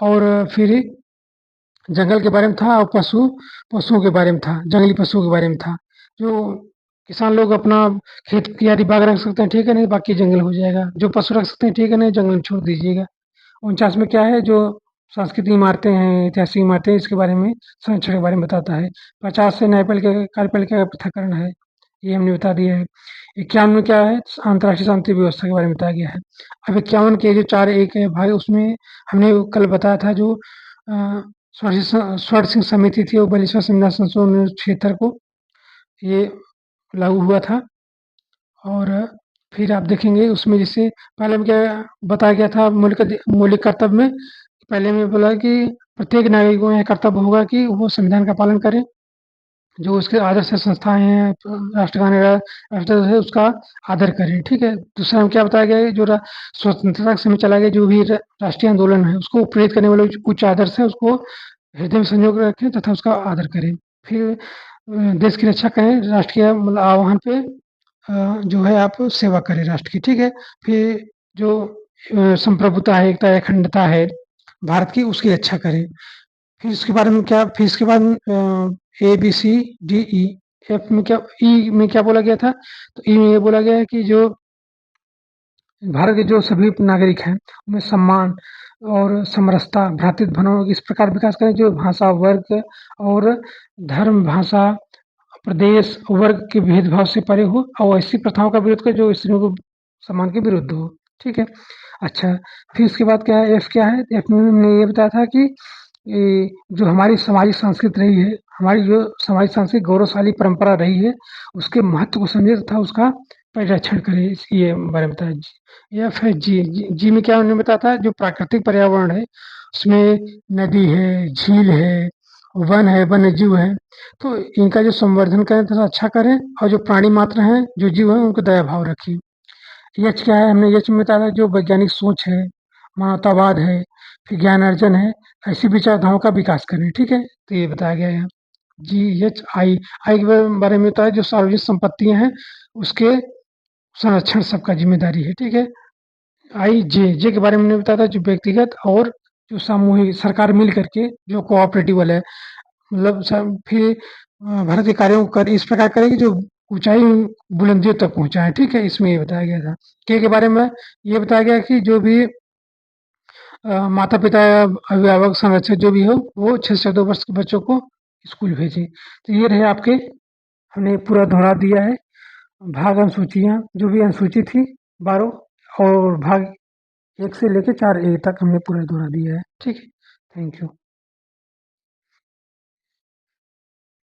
और फिर जंगल के बारे में था, और पशुओं के बारे में था, जंगली पशुओं के बारे में था। जो किसान लोग अपना खेत क्यारी बाग रख सकते हैं, ठीक है? नहीं बाकी जंगल हो जाएगा। जो पशु रख सकते हैं, ठीक है? नहीं जंगल में छोड़ दीजिएगा। 49 में क्या है, जो सांस्कृतिक इमारतें हैं, ऐतिहासिक इमारतें, इसके बारे में संरक्षण के बारे में बताता है। 50 से न्यायपालिका कार्यपालिका का पृथक्करण है, ये हमने बता दिया है। 51 में क्या है, अंतर्राष्ट्रीय शांति व्यवस्था के बारे में बताया गया है। अब 51 के जो 4 एक है भाग, उसमें हमने कल बताया था जो स्वर्ण सिंह समिति थी, वो 42वां संविधान संशोधन 1976 को ये लागू हुआ था। और फिर आप देखेंगे उसमें जैसे पहले में क्या बताया गया था, मौलिक कर्तव्य में पहले में बोला कि प्रत्येक नागरिक को यह कर्तव्य होगा कि वो संविधान का पालन करें, जो उसके आदर्श संस्थाएँ हैं, राष्ट्रगान है, राष्ट्रध्वज है, उसका आदर करें, ठीक है? दूसरा में क्या बताया गया है, जो स्वतंत्रता के समय चलाए गए जो भी राष्ट्रीय आंदोलन है, उसको प्रेरित करने वाले उच्च आदर्श है, उसको हृदय में संजो के रखें तथा उसका आदर करें। फिर देश की रक्षा करें, राष्ट्र के मतलब आह्वान पे जो है आप सेवा करें राष्ट्र की, ठीक है? फिर जो संप्रभुता है, एकता है, अखंडता है भारत की, उसकी रक्षा करें। फिर इसके बारे में क्या, फिर इसके बाद A B C D E, F में क्या, ई में क्या बोला गया था? तो ई में ये बोला गया है कि जो भारत के जो सभी नागरिक हैं उनमें सम्मान और समरसता, भ्रातृत्व भावना इस प्रकार विकास करें जो भाषा, वर्ग और धर्म, भाषा, प्रदेश, वर्ग के भेदभाव से परे हो और ऐसी प्रथाओं का विरोध करें जो स्त्रियों को सम्मान के विरुद्ध हो, ठीक है? अच्छा, फिर इसके बाद क्या है, एफ क्या है? एफ में हमने ये बताया था कि ये जो हमारी सामाजिक संस्कृति रही है, हमारी जो सामाजिक सांस्कृतिक गौरवशाली परंपरा रही है, उसके महत्व को समझे तथा उसका परिरक्षण करें, ये बारे में बताया। एफ है जी, जी में क्या उन्होंने बताया था, जो प्राकृतिक पर्यावरण है, उसमें नदी है, झील है, वन है, वन्यजीव है, तो इनका जो संवर्धन करें तथा अच्छा करें और जो प्राणी मात्र हैं, जो जीव हैं, उनको दया भाव रखें। यच क्या है, हमने यच में बताया था जो वैज्ञानिक सोच है, मानवतावाद है, फिर ज्ञान अर्जन है, ऐसी विचारधाराओं का विकास करें, ठीक है? तो ये बताया गया है यहाँ। जी, एच, आई, आई के बारे में बताया जो सार्वजनिक संपत्तियाँ हैं, उसके संरक्षण सबका ज़िम्मेदारी है, ठीक है? आई, जे, जे के बारे में मैंने बताया था जो व्यक्तिगत और जो सामूहिक सरकार मिल करके जो कोऑपरेटिव वाला है, मतलब सब फिर भारत के कार्यों को कर इस प्रकार करें कि जो ऊँचाई बुलंदियों तक पहुँचाएँ, ठीक है? इसमें ये बताया गया था। के बारे में ये बताया गया कि जो भी माता-पिता या अभिभावक, संरक्षक जो भी हो, वो 6 से 14 वर्ष के बच्चों को स्कूल भेजें। तो ये रहे आपके, हमने पूरा दोहरा दिया है। भाग अनुसूचियाँ, जो भी अनुसूची थी 12 और भाग 1 से लेके 4A तक हमने पूरा दोहरा दिया है। ठीक है? Thank you.